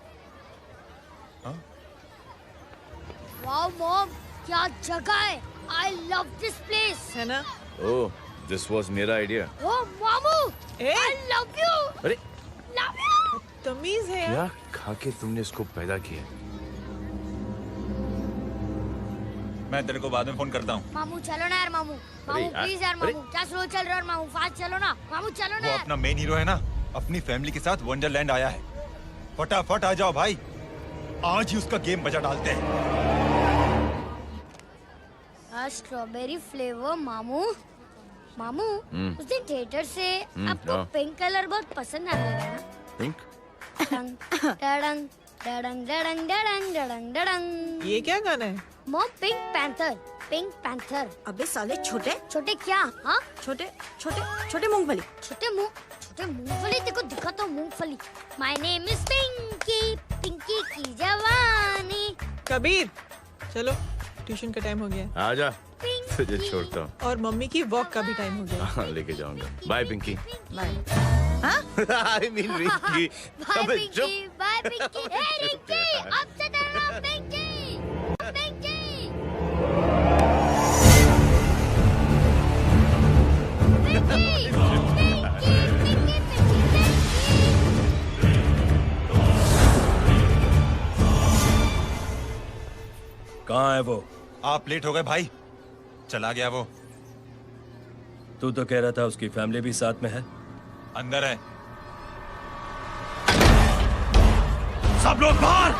वाओ मॉम, क्या जगह है। I love this place. है ना? ओह, दिस वाज मेरा आइडिया। ओह मामू, I love you. अरे Love you. तमीज है क्या खा के तुमने इसको पैदा किया? मैं तेरे को बाद में फोन करता हूँ। मामू चलो ना यार, मामू प्लीज यार, मामू क्या स्लो चल रहे हो मामू, फास्ट चलो ना मामू, चलो ना। वो अपना मेन हीरो है ना, अपनी फैमिली के साथ वंडरलैंड आया है। फटाफट आ जाओ भाई, आज ही उसका गेम बजा डालते हैं। स्ट्रॉबेरी फ्लेवर मामू। मामू उस दिन थिएटर से आपको हाँ। पिंक कलर बहुत पसंद आने लगा ना? पिंक? डडंग डडंग डडंग डडंग डडंग डडंग। ये क्या गाना है? Mom pink panther, pink panther. अबे साले छोटे छोटे क्या? हाँ छोटे छोटे छोटे मूंगफली। छोटे मूंगफली, देखो दिखाता हूँ मूंगफली। My name is Pinky, Pinky की जवानी। कबीर चलो, ट्यूशन का टाइम हो गया। आजा, तुझे छोड़ता हूँ। और मम्मी की वॉक का भी टाइम हो गया। हाँ, लेके जाऊंगा। Bye Pinky. Bye. I mean Rinky. Bye Pinky, bye Pinky. ए रिंकी, अब से तेरा नाम पिंकी, पिंकी। कहाँ है वो? आप लेट हो गए भाई, चला गया वो। तू तो कह रहा था उसकी फैमिली भी साथ में है। अंदर है। सब लोग बाहर।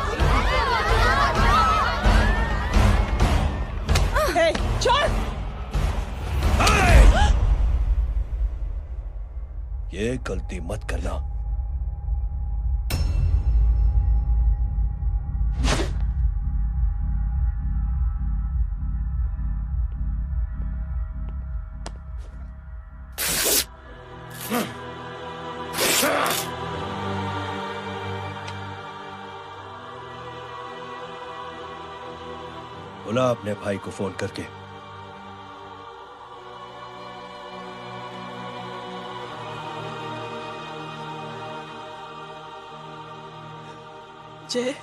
छोड़। ये गलती मत करना। बुला अपने भाई को फोन करके। जय,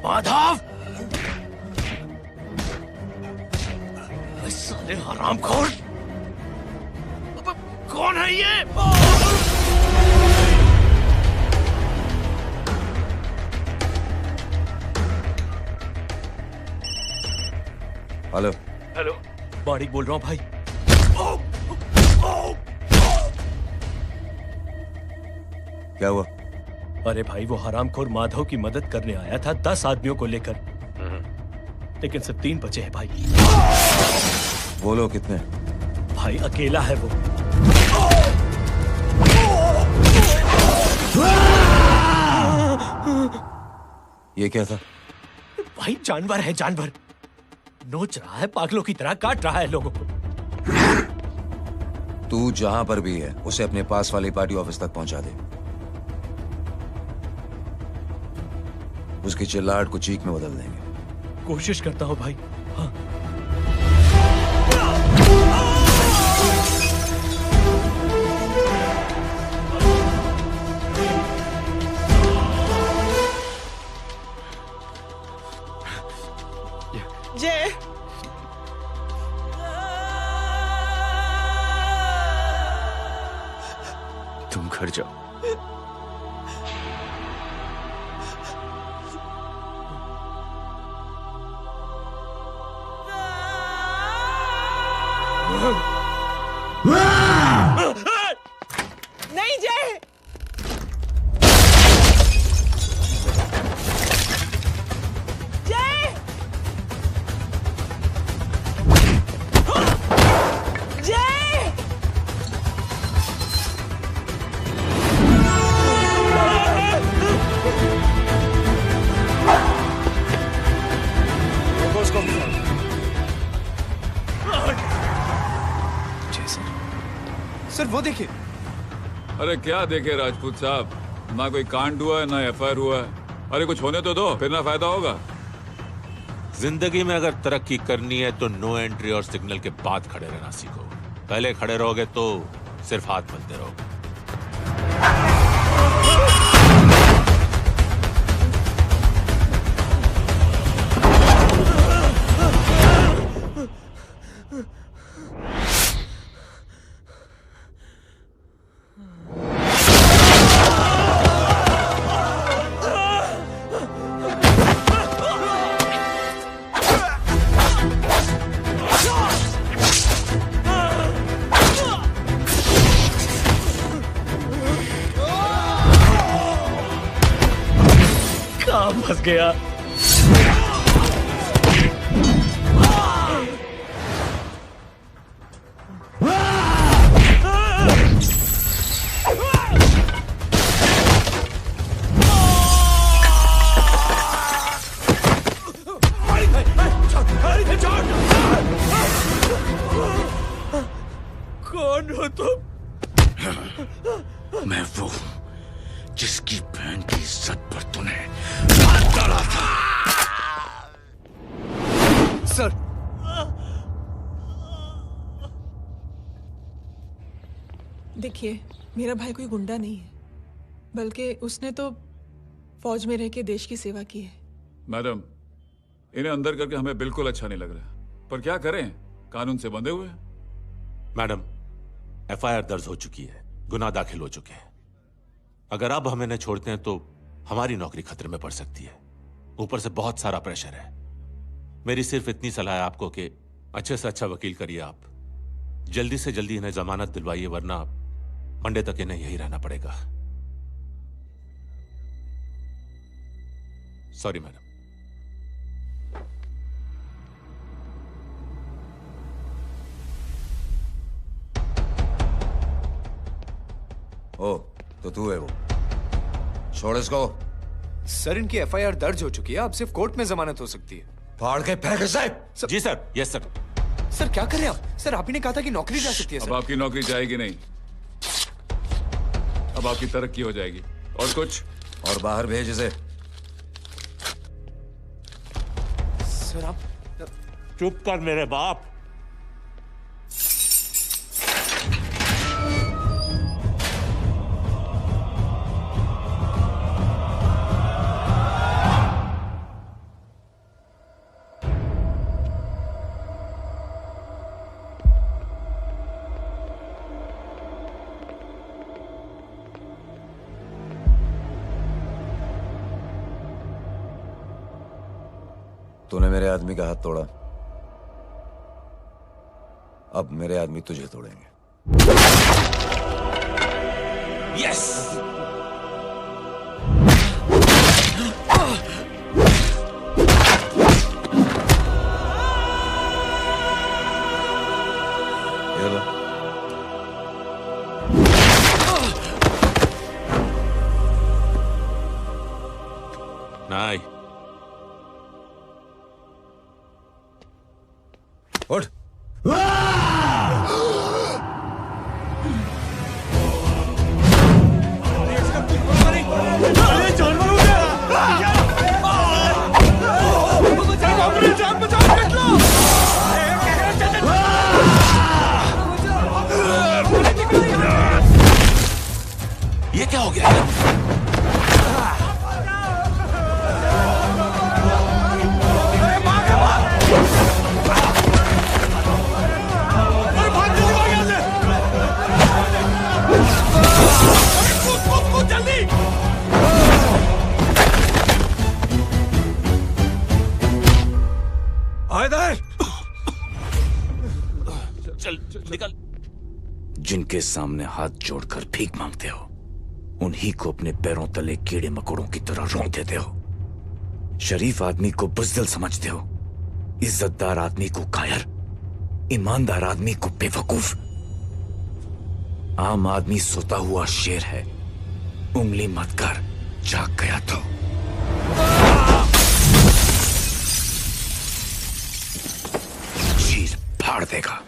माधव, साले हरामखोर, कौन है ये? हेलो हेलो, माणिक बोल रहा हूँ भाई। क्या हुआ? अरे भाई, वो हरामखोर माधव की मदद करने आया था 10 आदमियों को लेकर, लेकिन सिर्फ 3 बचे हैं भाई। वो लोग कितने? भाई अकेला है वो। ये क्या था? भाई जानवर है, जानवर। नोच रहा है, पागलों की तरह काट रहा है लोगों को। तू जहां पर भी है उसे अपने पास वाली पार्टी ऑफिस तक पहुंचा दे। उसकी चिल्लाहट को चीख में बदल देंगे। कोशिश करता हूं भाई। हाँ। जय, तुम घर जाओ। नहीं जय, जय, जय, देखिए। अरे क्या देखे राजपूत साहब, ना कोई कांड हुआ है ना एफआईआर हुआ है। अरे कुछ होने तो दो, फिर ना फायदा होगा। जिंदगी में अगर तरक्की करनी है तो नो एंट्री और सिग्नल के बाद खड़े रहना सीखो। पहले खड़े रहोगे तो सिर्फ हाथ मलते रहोगे। फंस गया। कौन हो तुम? मैं वो जिसकी बहन की इज्जत पर तूने हाथ डाला था। सर, देखिए, मेरा भाई कोई गुंडा नहीं है, बल्कि उसने तो फौज में रह के देश की सेवा की है। मैडम, इन्हें अंदर करके हमें बिल्कुल अच्छा नहीं लग रहा, पर क्या करें, कानून से बंधे हुए। मैडम, एफआईआर दर्ज हो चुकी है, गुनाह दाखिल हो चुके हैं। अगर अब हम इन्हें छोड़ते हैं तो हमारी नौकरी खतरे में पड़ सकती है। ऊपर से बहुत सारा प्रेशर है। मेरी सिर्फ इतनी सलाह है आपको कि अच्छे से अच्छा वकील करिए आप। जल्दी से जल्दी इन्हें जमानत दिलवाइए, वरना मंडे तक इन्हें यही रहना पड़ेगा। Sorry madam. ओ, तो तू है वो। छोड़ इसको। सर, इनकी एफआईआर दर्ज हो चुकी है, अब सिर्फ कोर्ट में जमानत हो सकती है। फाड़ के फेंक साहब। जी सर। Yes sir. सर क्या कर रहे हैं आप? सर, आप ही ने कहा था कि नौकरी जा सकती है। अब आपकी नौकरी जाएगी नहीं, अब आपकी तरक्की हो जाएगी। और कुछ? और बाहर भेज इसे। सर आप चुप कर मेरे बाप। तूने मेरे आदमी का हाथ तोड़ा, अब मेरे आदमी तुझे तोड़ेंगे। यस। ये लो। नहीं। उठ। ये क्या हो गया? चल निकल। जिनके सामने हाथ जोड़कर भीख मांगते हो, उन्हीं को अपने पैरों तले कीड़े मकोड़ों की तरह रोक देते हो। शरीफ आदमी को बुज़दिल समझते हो, इज्जतदार आदमी को कायर, ईमानदार आदमी को बेवकूफ। आम आदमी सोता हुआ शेर है, उंगली मत कर, जाग गया तो। चीर फाड़ देगा।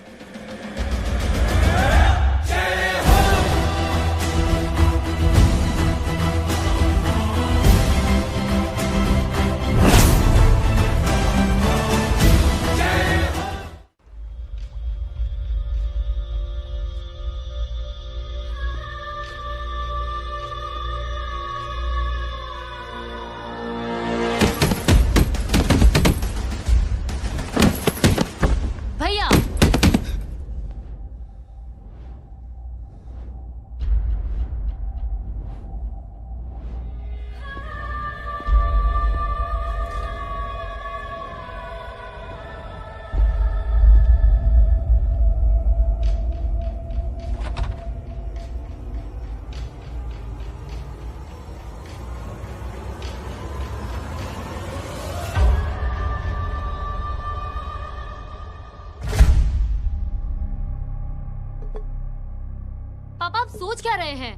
क्या रहे हैं?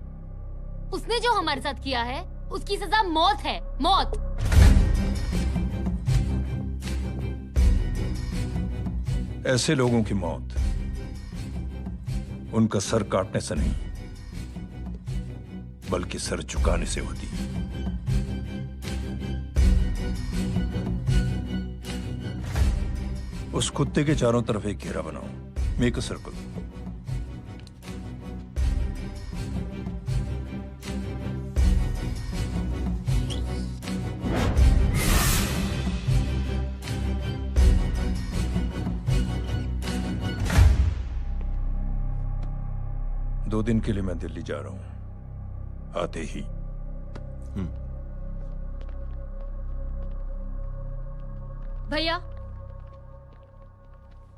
उसने जो हमारे साथ किया है उसकी सजा मौत है, मौत। ऐसे लोगों की मौत उनका सर काटने से नहीं बल्कि सर झुकाने से होती है। उस कुत्ते के चारों तरफ एक घेरा बनाओ, मेक अ सर्कल। दो दिन के लिए मैं दिल्ली जा रहा हूं, आते ही। भैया,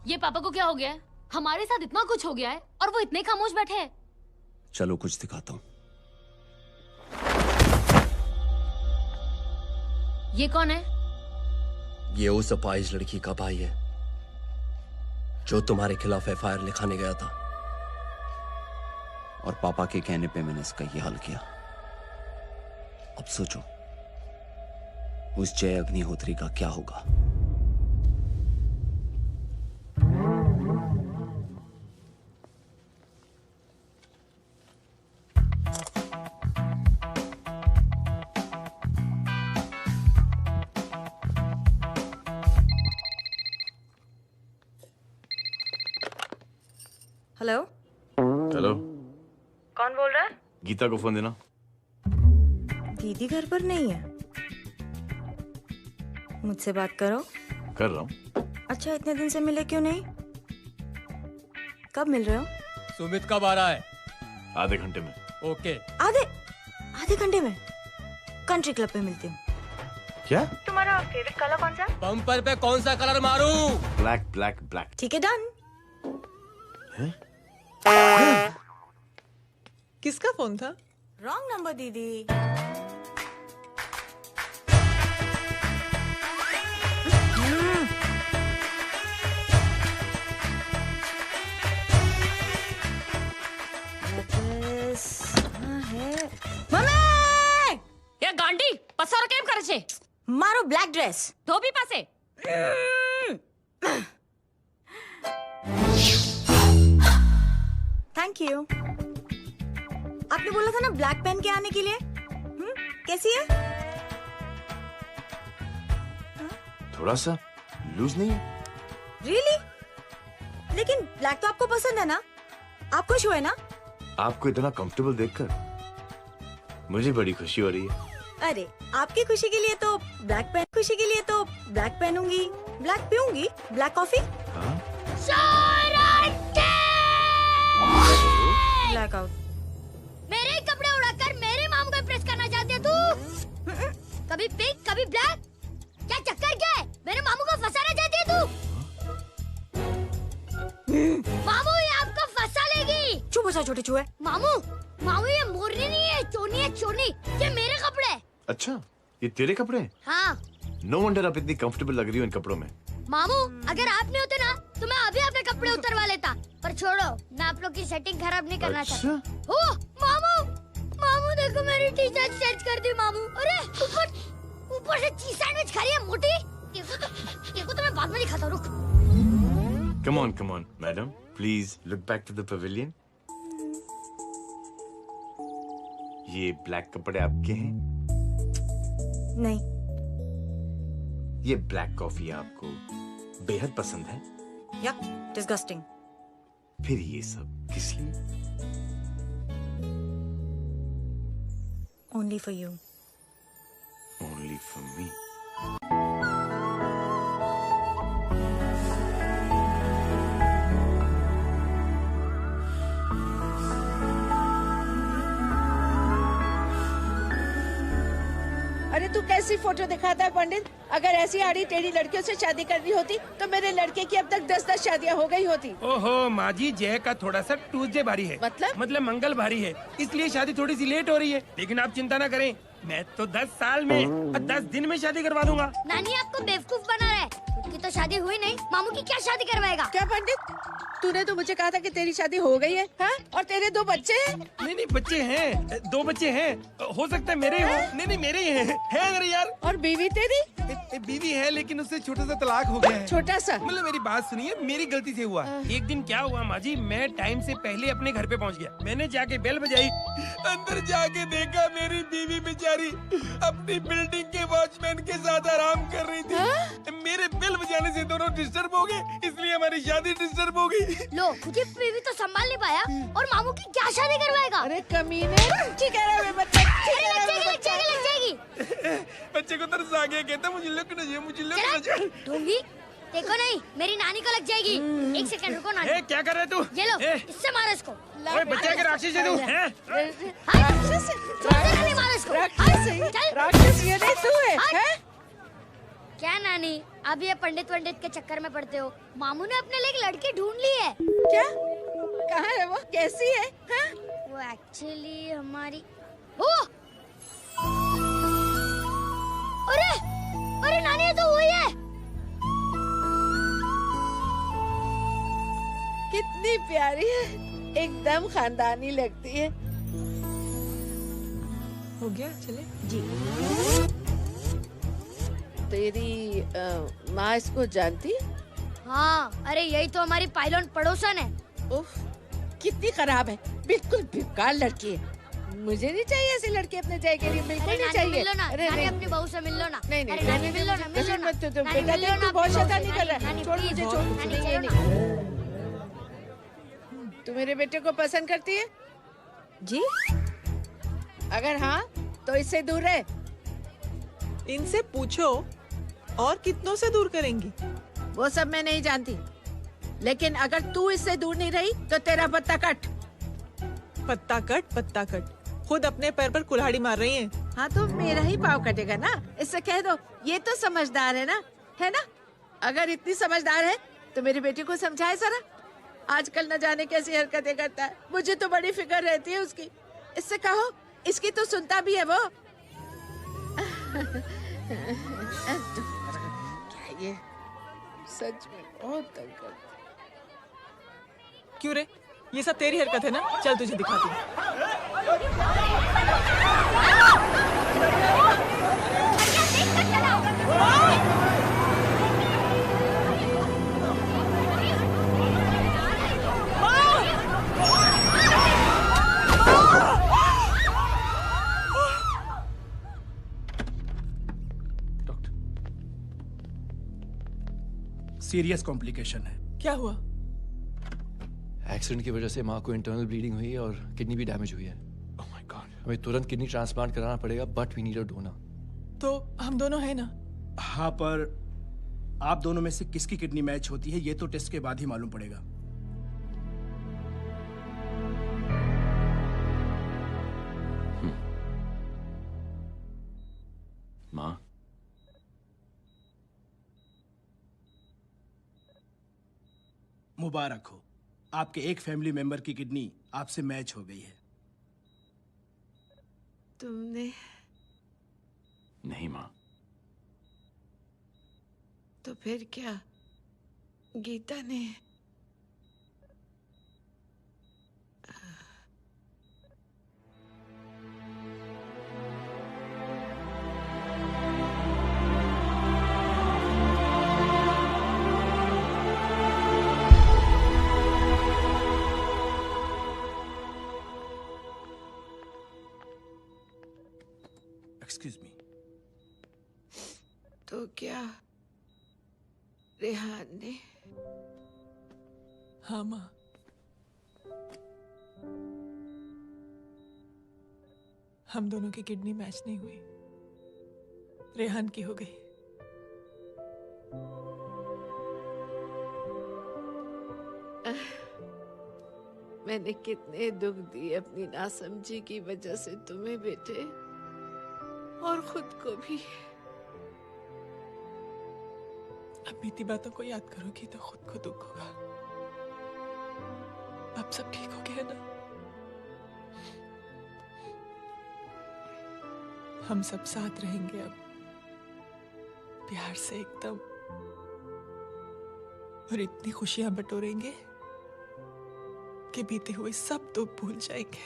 ये पापा को क्या हो गया है? हमारे साथ इतना कुछ हो गया है और वो इतने खामोश बैठे हैं। चलो कुछ दिखाता हूं। ये कौन है? ये उस अपाहिज लड़की का भाई है जो तुम्हारे खिलाफ एफआईआर लिखाने गया था, और पापा के कहने पे मैंने इसका ये हाल किया। अब सोचो उस जय अग्निहोत्री का क्या होगा। हेलो। हेलो, कौन बोल रहा है? गीता को फोन देना। दीदी घर पर नहीं है। मुझसे बात करो। कर रहा हूँ। अच्छा, इतने दिन से मिले क्यों नहीं? कब मिल रहे हो? सुमित कब आ रहा है? आधे घंटे में। ओके। आधे घंटे में कंट्री क्लब पे मिलती हूँ। क्या? तुम्हारा फेवरेट कलर कौन सा? बम्पर पे कौन सा कलर मारूं? Black black black. ठीक है, डन। किसका फोन था? रॉन्ग नंबर दीदी। ये गांडी पसारो केम करे छे? मारो ब्लैक ड्रेस धोबी पासे। Thank you. आपने बोला था ना ब्लैक पेन के आने के लिए। कैसी है? थोड़ा सा लूज नहीं है? रियली? लेकिन ब्लैक तो आपको पसंद है ना? आप खुश हुए ना? आपको इतना कंफर्टेबल देखकर मुझे बड़ी खुशी हो रही है। अरे, आपकी खुशी के लिए तो ब्लैक पेन, खुशी के लिए तो ब्लैक पहनूंगी, ब्लैक पीऊंगी, ब्लैक कॉफी। Black out. मेरे ही कपड़े उड़ाकर मेरे मामू को प्रेस करना चाहती है तू? कभी पिंक कभी ब्लैक, क्या चक्कर क्या है? मेरे मामू को फंसाना चाहती है तू? मामू ये आपको फंसा लेगी। चुप हो जा छोटे चूहे। मामू ये मोरनी नहीं है, चोनी है चोनी। ये मेरे कपड़े हैं। अच्छा, ये तेरे कपड़े हैं? हाँ। नो वंडर आप इतनी कंफर्टेबल लग रही हो इन कपड़ों में। मामू अगर आप नहीं होते ना तो मैं अभी आपके कपड़े उतरवा लेता, पर छोड़ो, मैं आप लोग की सेटिंग खराब नहीं करना चाहता। ओह मामू देखो मेरी टी शर्ट चेंज कर दी मामू। अरे ऊपर से चीज सैंडविच खा रही है मोटी। देखो तो मैं बाद में दिखाता हूँ, रुक। Come on, madam. Please look back to the pavilion. ये ब्लैक कपड़े आपके हैं? नहीं। ये ब्लैक कॉफी आपको बेहद पसंद है? या डिस्गस्टिंग। फिर ये सब किस लिए? Only for you. Only for me. अरे तू कैसी फोटो दिखाता है पंडित? अगर ऐसी आड़ी टेढ़ी लड़कियों से शादी करनी होती तो मेरे लड़के की अब तक 10-10 शादियां हो गई होती। ओहो माँ जी, जय का थोड़ा सा ट्यूसडे भारी है। मतलब मंगल भारी है, इसलिए शादी थोड़ी सी लेट हो रही है। लेकिन आप चिंता ना करें, मैं तो 10 साल में और 10 दिन में शादी करवा दूंगा। नानी आपको बेवकूफ बना रहा है। खुद की तो शादी हुई नहीं, मामू की क्या शादी करवाएगा? क्या पंडित? तूने तो मुझे कहा था कि तेरी शादी हो गई है, हाँ? और तेरे 2 बच्चे हैं? नहीं बच्चे हैं, 2 बच्चे हैं। हो सकता है मेरे हो। नहीं मेरे ही हैं। है मेरे यार। और बीवी तेरी? बीवी है लेकिन उससे छोटा सा तलाक हो गया है। छोटा सा? मतलब मेरी बात सुनिए, मेरी गलती से हुआ। एक दिन क्या हुआ माँ जी, मैं टाइम से पहले अपने घर पे पहुँच गया। मैंने जाके बेल बजाई, अंदर जाके देखा मेरी बीवी बेचारी अपनी बिल्डिंग के वॉचमैन के साथ आराम कर रही थी। मेरे बेल बजाने से दोनों डिस्टर्ब हो गए, इसलिए हमारी शादी डिस्टर्ब हो गई। लो, मुझे बीवी तो संभाल नहीं पाया और मामू की क्या शादी करवाएगा? अरे कमीने, ठीक है रे बच्चे, लग जाएगी। बच्चे को तरस आ गया, कहता मुझे लग ना जाए, मुझे लग ना जाए। ढूंढी, देखो नहीं, मेरी नानी को लग जाएगी। 1 सेकंड रुको नानी। क्या कर रहे तू? ये लो, इससे मारो इसको। ओए बच्चा के राक्षस है तू, हैं? मारो इसको। राक्षस ये नहीं तू है? क्या नानी, अब ये पंडित के चक्कर में पड़ते हो? मामू ने अपने लिए एक लड़की ढूंढ ली है। क्या? कहाँ है वो? कैसी है? हाँ? वो एक्चुअली हमारी अरे नानी, ये तो वही है। कितनी प्यारी है, एकदम खानदानी लगती है। हो गया, चले जी। तेरी माँ इसको जानती है? हाँ, अरे यही तो हमारी पायलट पड़ोसन है। उफ, कितनी खराब है, बिल्कुल बेकार लड़की है। मुझे नहीं चाहिए ऐसी लड़की अपने जय के लिए, बिल्कुल नहीं चाहिए। मिल लो ना, नानी अपनी बहू से मिल लो ना। नहीं मिल लो ना, मिल लो ना। बेटा देख, तू बहुत शैतानी कर रहा है। छोड़ मुझे, छोड़। नहीं। तू मेरे बेटे को पसंद करती है? जी। अगर हाँ तो इससे दूर रहे। इनसे पूछो, और कितनों से दूर करेंगी? वो सब मैं नहीं जानती, लेकिन अगर तू इससे दूर नहीं रही तो तेरा पत्ता कट। पत्ता कट। खुद अपने पैर पर कुल्हाड़ी मार रही हैं। हाँ तो मेरा ही पाँव कटेगा ना, इससे कह दो ये तो समझदार है ना, है ना? अगर इतनी समझदार है तो मेरी बेटी को समझाए जरा। आजकल न जाने कैसी हरकतें करता है, मुझे तो बड़ी फिक्र रहती है उसकी। इससे कहो, इसकी तो सुनता भी है वो। क्या ये सच में बहुत तंग करता। क्यों रे, ये सब तेरी हरकत है ना? चल तुझे दिखाती हूँ। सीरियस कॉम्प्लिकेशन है। क्या हुआ? एक्सीडेंट की वजह से माँ को इंटरनल ब्लीडिंग हुई है और किडनी भी डैमेज हुई है। ओह माय गॉड, हमें तुरंत किडनी ट्रांसप्लांट कराना पड़ेगा, but we need a donor. तो हम दोनों हैं ना? हाँ, पर आप दोनों में से किसकी किडनी मैच होती है ये तो टेस्ट के बाद ही मालूम पड़ेगा। माँ, मुबारक हो, आपके एक फैमिली मेंबर की किडनी आपसे मैच हो गई है। तुमने? नहीं माँ। तो फिर क्या? गीता ने? Excuse me. तो क्या रेहान ने? हाँ माँ, हम दोनों की किडनी मैच नहीं हुई, रेहान की हो गई। मैंने कितने दुख दिए अपनी नासमझी की वजह से तुम्हें बेटे, और खुद को भी। अब बीती बातों को याद करोगी तो खुद को दुख होगा। अब सब ठीक हो गया ना? हम सब साथ रहेंगे अब, प्यार से एकदम, और इतनी खुशियां बटोरेंगे आपके बीते हुए सब दुख भूल जाएंगे।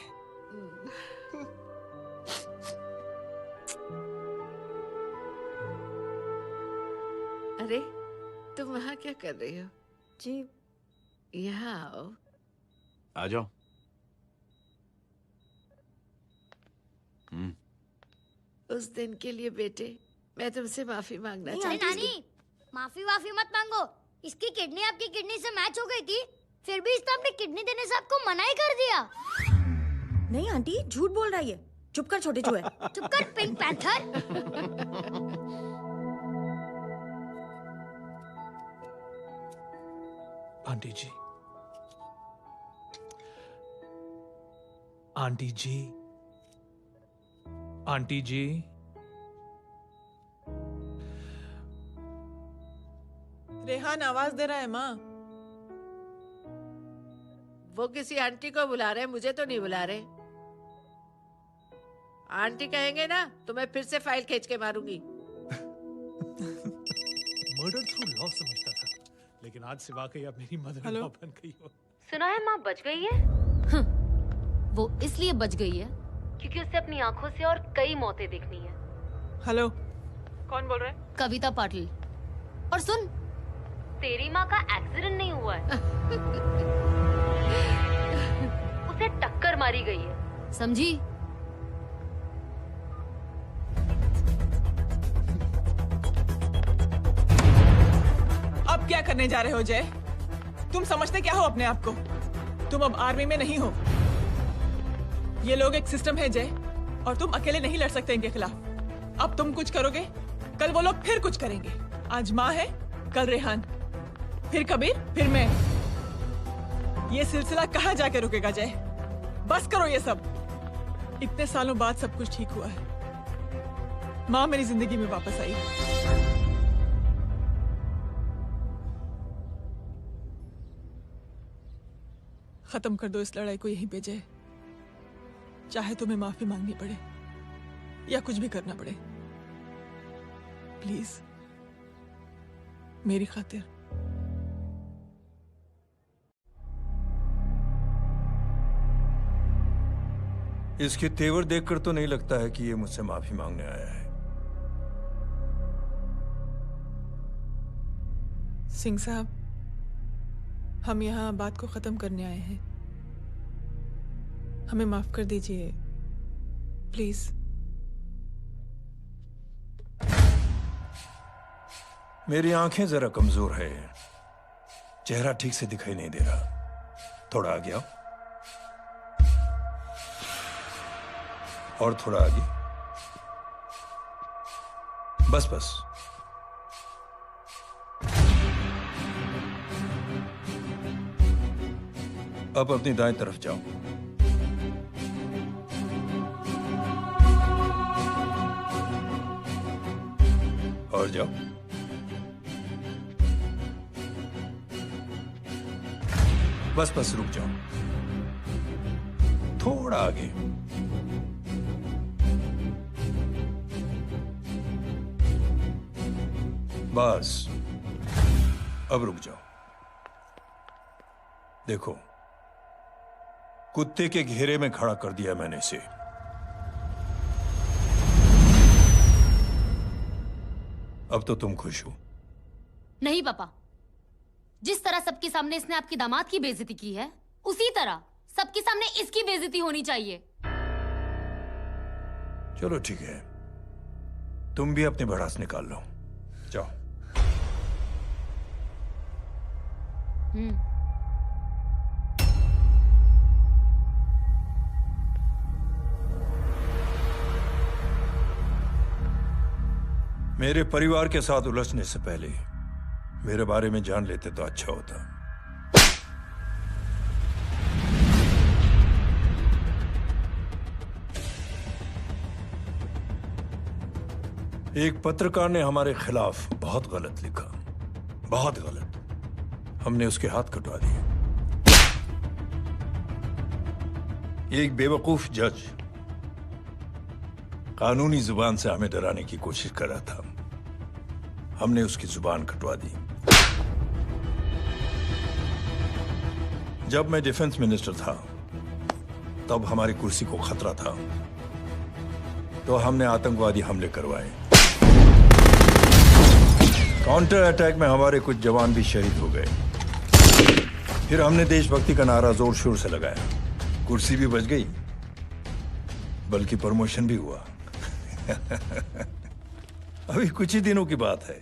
अरे तुम वहाँ क्या कर रही हो? जी यहाँ आओ। आ जाओ। उस दिन के लिए बेटे मैं तुमसे माफी मांगना अरे चाहती नानी, माफी वाफी मत मांगो। इसकी किडनी आपकी किडनी से मैच हो गई थी, फिर भी इसने अपनी किडनी देने से आपको मना ही कर दिया। नहीं आंटी, झूठ बोल रही है। चुप कर छोटे चूहे। चुप कर पिंक पैंथर। आंटी जी, आंटी जी, आंटी जी, रेहान आवाज दे रहा है माँ। वो किसी आंटी को बुला रहे हैं, मुझे तो नहीं बुला रहे। आंटी कहेंगे ना तो मैं फिर से फाइल खींच के मारूंगी। मर्डर थ्रू लॉ समझता था, लेकिन आज से वाकई आप मेरी मदर इन लॉ बन गई हो। सुना है माँ बच गई है। वो इसलिए बच गई है क्योंकि उसे अपनी आंखों से और कई मौतें देखनी है। हेलो, कौन बोल रहे हैं? कविता पाटिल। और सुन, तेरी माँ का एक्सीडेंट नहीं हुआ है, उसे टक्कर मारी गई है, समझी? अब क्या करने जा रहे हो जय? तुम समझते क्या हो अपने आप को? तुम अब आर्मी में नहीं हो। ये लोग एक सिस्टम है जय, और तुम अकेले नहीं लड़ सकते इनके खिलाफ। अब तुम कुछ करोगे, कल वो लोग फिर कुछ करेंगे। आज माँ है, कल रेहान, फिर कबीर, फिर मैं। ये सिलसिला कहाँ जाके रुकेगा जय? बस करो ये सब। इतने सालों बाद सब कुछ ठीक हुआ है। माँ मेरी जिंदगी में वापस आई। खत्म कर दो इस लड़ाई को यहीं पे जय। चाहे तुम्हें माफी मांगनी पड़े या कुछ भी करना पड़े, प्लीज मेरी खातिर। इसके तेवर देखकर तो नहीं लगता है कि ये मुझसे माफी मांगने आया है। सिंह साहब, हम यहाँ बात को खत्म करने आए हैं। हमें माफ कर दीजिए प्लीज। मेरी आंखें जरा कमजोर है, चेहरा ठीक से दिखाई नहीं दे रहा। थोड़ा आगे आओ, और थोड़ा आगे। बस बस। अब अपनी दाएं तरफ जाओ। और जाओ। बस बस रुक जाओ, थोड़ा आगे। बस अब रुक जाओ। देखो, कुत्ते के घेरे में खड़ा कर दिया मैंने इसे। अब तो तुम खुश हो? नहीं पापा, जिस तरह सबके सामने इसने आपकी दामाद की बेइज्जती की है, उसी तरह सबके सामने इसकी बेइज्जती होनी चाहिए। चलो ठीक है, तुम भी अपनी भड़ास निकाल लो। जाओ। मेरे परिवार के साथ उलझने से पहले मेरे बारे में जान लेते तो अच्छा होता। एक पत्रकार ने हमारे खिलाफ बहुत गलत लिखा, बहुत गलत। हमने उसके हाथ कटवा दिए। एक बेवकूफ जज कानूनी जुबान से हमें डराने की कोशिश कर रहा था। हमने उसकी जुबान कटवा दी। जब मैं डिफेंस मिनिस्टर था तब हमारी कुर्सी को खतरा था, तो हमने आतंकवादी हमले करवाए। काउंटर अटैक में हमारे कुछ जवान भी शहीद हो गए। फिर हमने देशभक्ति का नारा जोर शोर से लगाया। कुर्सी भी बच गई, बल्कि प्रमोशन भी हुआ। अभी कुछ ही दिनों की बात है,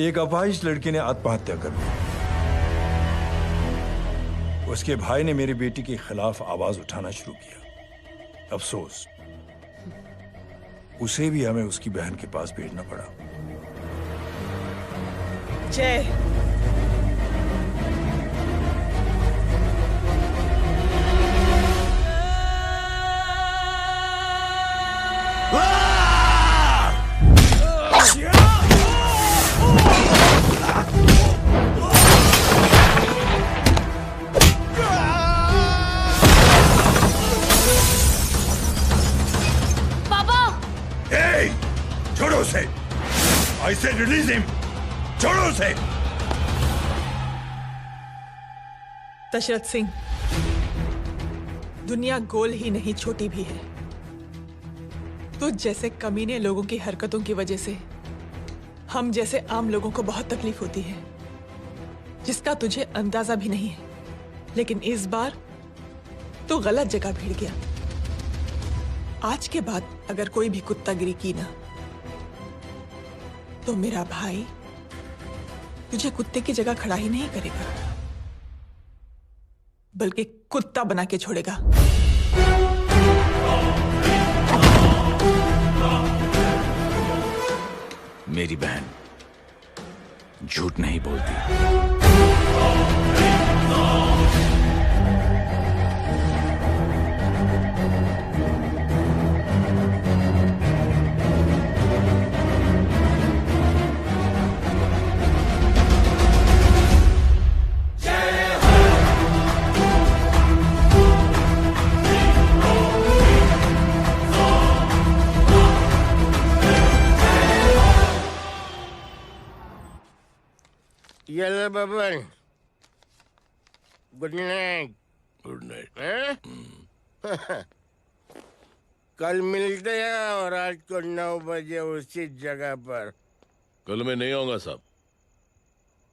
एक अपाहिज लड़की ने आत्महत्या कर ली। उसके भाई ने मेरी बेटी के खिलाफ आवाज उठाना शुरू किया। अफसोस, उसे भी हमें उसकी बहन के पास भेजना पड़ा। जय, छोड़ो उसे। I said release him. छोड़ो उसे। दशरथ सिंह, दुनिया गोल ही नहीं छोटी भी है। तुझ जैसे कमीने लोगों की हरकतों की वजह से हम जैसे आम लोगों को बहुत तकलीफ होती है, जिसका तुझे अंदाजा भी नहीं है। लेकिन इस बार तू गलत जगह भिड़ गया। आज के बाद अगर कोई भी कुत्तागिरी की ना, तो मेरा भाई तुझे कुत्ते की जगह खड़ा ही नहीं करेगा, बल्कि कुत्ता बना के छोड़ेगा। मेरी बहन झूठ नहीं बोलती। Yellow bubble. Good night. Good night. कल मिलते हैं और आज को 9 बजे उसी जगह पर। कल मैं नहीं आऊंगा साहब,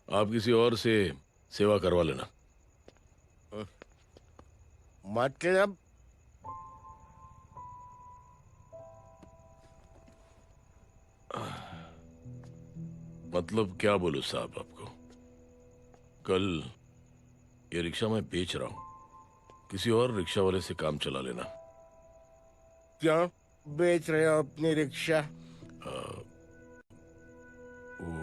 आप किसी और से सेवा करवा लेना। मतलब? मतलब क्या बोलूं साहब आपको। कल ये रिक्शा मैं बेच रहा हूं, किसी और रिक्शा वाले से काम चला लेना। क्यों बेच रहे हो अपनी रिक्शा? वो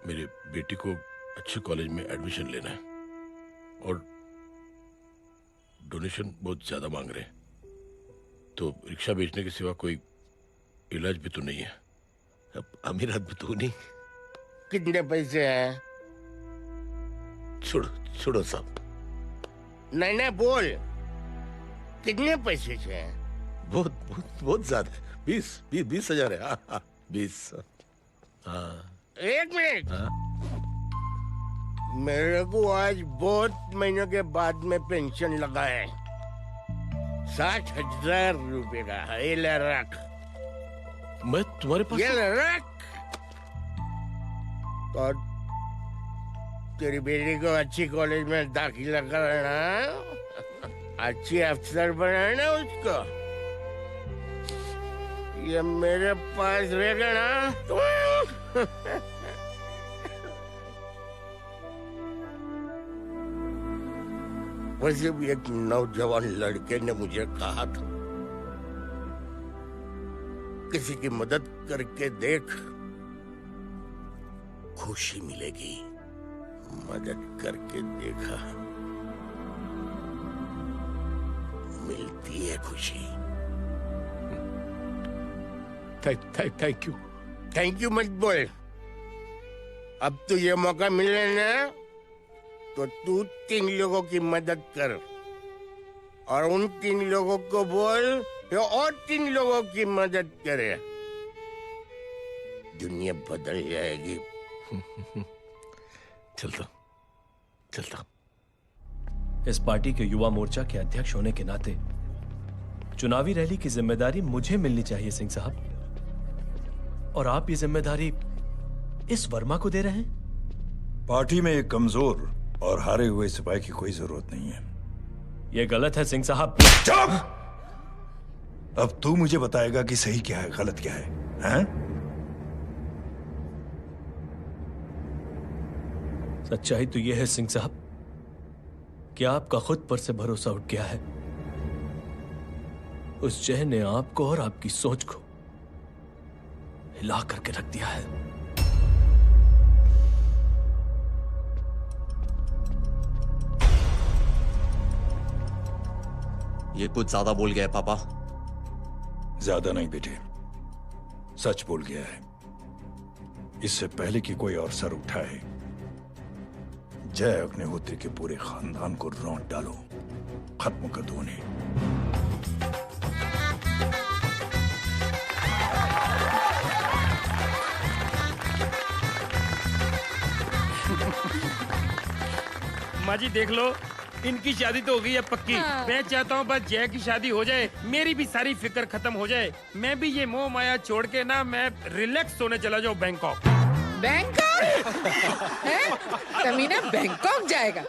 मेरी बेटी को अच्छे कॉलेज में एडमिशन लेना है और डोनेशन बहुत ज्यादा मांग रहे हैं, तो रिक्शा बेचने के सिवा कोई इलाज भी तो नहीं है। अब अमीर आदमी तो नहीं। कितने पैसे हैं? छोड़ो छोड़ो साहब। नहीं बोल, कितने पैसे हैं? बहुत बहुत बहुत ज्यादा है। 20,000 है। हाँ 20। हाँ 1 मिनट। हाँ? मेरे को आज बहुत महीनों के बाद में पेंशन लगा है। 60,000 रुपए का है। ये ले रख। मैं तुम्हारे पास? ये ले रख। और तेरी बेटी को अच्छी कॉलेज में दाखिला कराना, अच्छी अफसर बनाना उसको। ये मेरे पास रहेगा ना तो वैसे भी एक नौजवान लड़के ने मुझे कहा था, किसी की मदद करके देख, खुशी मिलेगी। मदद करके देखा, मिलती है खुशी। Thank you. थैंक यू मत बोल। अब तो ये मौका मिले ना, तो तू 3 लोगों की मदद कर और उन 3 लोगों को बोल कि और 3 लोगों की मदद करे। दुनिया बदल जाएगी। चलता चलता। इस पार्टी के युवा मोर्चा के अध्यक्ष होने के नाते चुनावी रैली की जिम्मेदारी मुझे मिलनी चाहिए सिंह साहब, और आप ये जिम्मेदारी इस वर्मा को दे रहे हैं। पार्टी में एक कमजोर और हारे हुए सिपाही की कोई जरूरत नहीं है। यह गलत है सिंह साहब। चुप! अब तू मुझे बताएगा कि सही क्या है, गलत क्या है, हैं? सच्चाई तो यह है सिंह साहब कि आपका खुद पर से भरोसा उठ गया है। उस जहर ने आपको और आपकी सोच को हिला करके रख दिया है। ये कुछ ज्यादा बोल गया है पापा। ज्यादा नहीं बेटे, सच बोल गया है। इससे पहले कि कोई और सर उठाए, जय अग्निहोत्री के पूरे खानदान को रौंद डालो, खत्म कर दो उन्हें। माँ जी देख लो, इनकी शादी तो हो गई है पक्की। हाँ। मैं चाहता हूँ बस जय की शादी हो जाए, मेरी भी सारी फिक्र खत्म हो जाए। मैं भी ये मोह माया छोड़ के ना मैं रिलैक्स होने चला जाऊँ बैंकॉक। बैंकॉक? हैं? तमीना बैंकॉक जाएगा?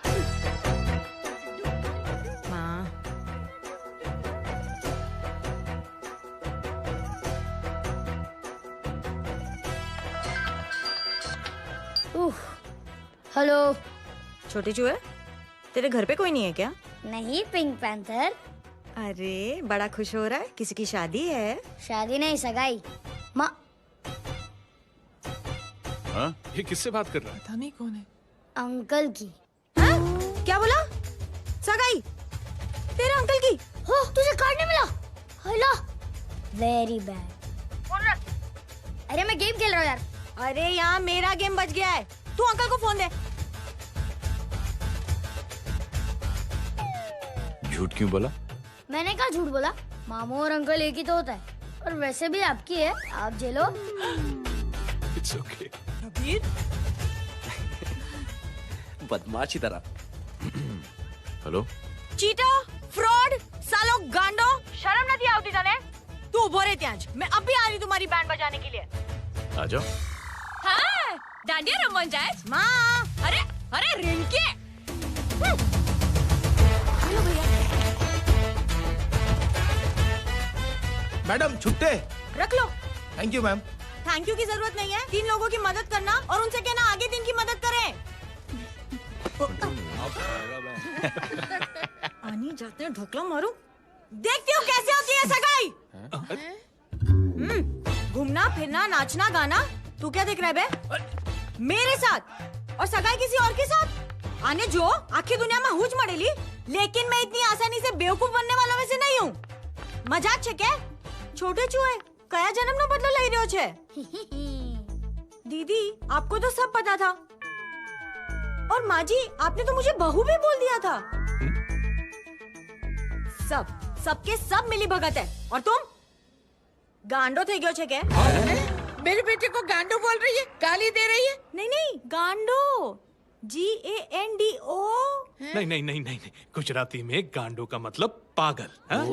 माँ, हेलो। छोटे चूहे, तेरे घर पे कोई नहीं है क्या? नहीं, पिंक पैंथर। अरे बड़ा खुश हो रहा है, किसी की शादी है? शादी नहीं, सगाई। माँ, हाँ? ये किससे बात कर रहा है? पता नहीं कौन है। अंकल की। हाँ? क्या बोला? सगाई? तेरे अंकल की? हो, तुझे कार्ड नहीं मिला? Hello, very bad. फोन रख। अरे मैं गेम खेल रहा हूँ यार। अरे यहाँ मेरा गेम बच गया है, तू अंकल को फोन दे। झूठ क्यों बोला? मैंने कहा झूठ बोला? मामू और अंकल एक ही तो होता है, और वैसे भी आपकी है, आप झेलो। It's okay. कबीर, बदमाशी तरह। हेलो, चीटा, फ्रॉड, सालो गांडो, शर्म नहीं आवती तने? तू उभो रे त्याज, मैं अब भी आ रही तुम्हारी बैंड बजाने के लिए। आ जाओ। हाँ, डांडिया रमन जाए। माँ, अरे अरे रिंकी। हेलो भैया। मैडम छुट्टे रख लो। Thank you ma'am. Thank you की जरूरत नहीं है, 3 लोगों की मदद करना और उनसे कहना आगे 3 की मदद करें। आनी जाते हैं, ढोकला मारूं। देखती हूँ कैसे होती है सगाई। घूमना फिरना नाचना गाना, तू क्या देख रहा है बे? मेरे साथ और सगाई किसी और के साथ? आने जो आखिर दुनिया में हुज मड़ेली, लेकिन मैं इतनी आसानी से बेवकूफ बनने वालों में से नहीं हूँ। मजाक छे क्या? छोटे चूहे कया जन्म नो बदलो लई रह्यो छे? दीदी आपको तो सब पता था, और माँ जी आपने तो मुझे बहू भी बोल दिया था। सबके सब मिली भगत है, और तुम गांडो थे गयो छे क्या? मेरे बेटे को गांडो बोल रही है, गाली दे रही है? नहीं गांडो, GANDO। नहीं नहीं नहीं नहीं, गुजराती में गांडो का मतलब पागल। हाँ?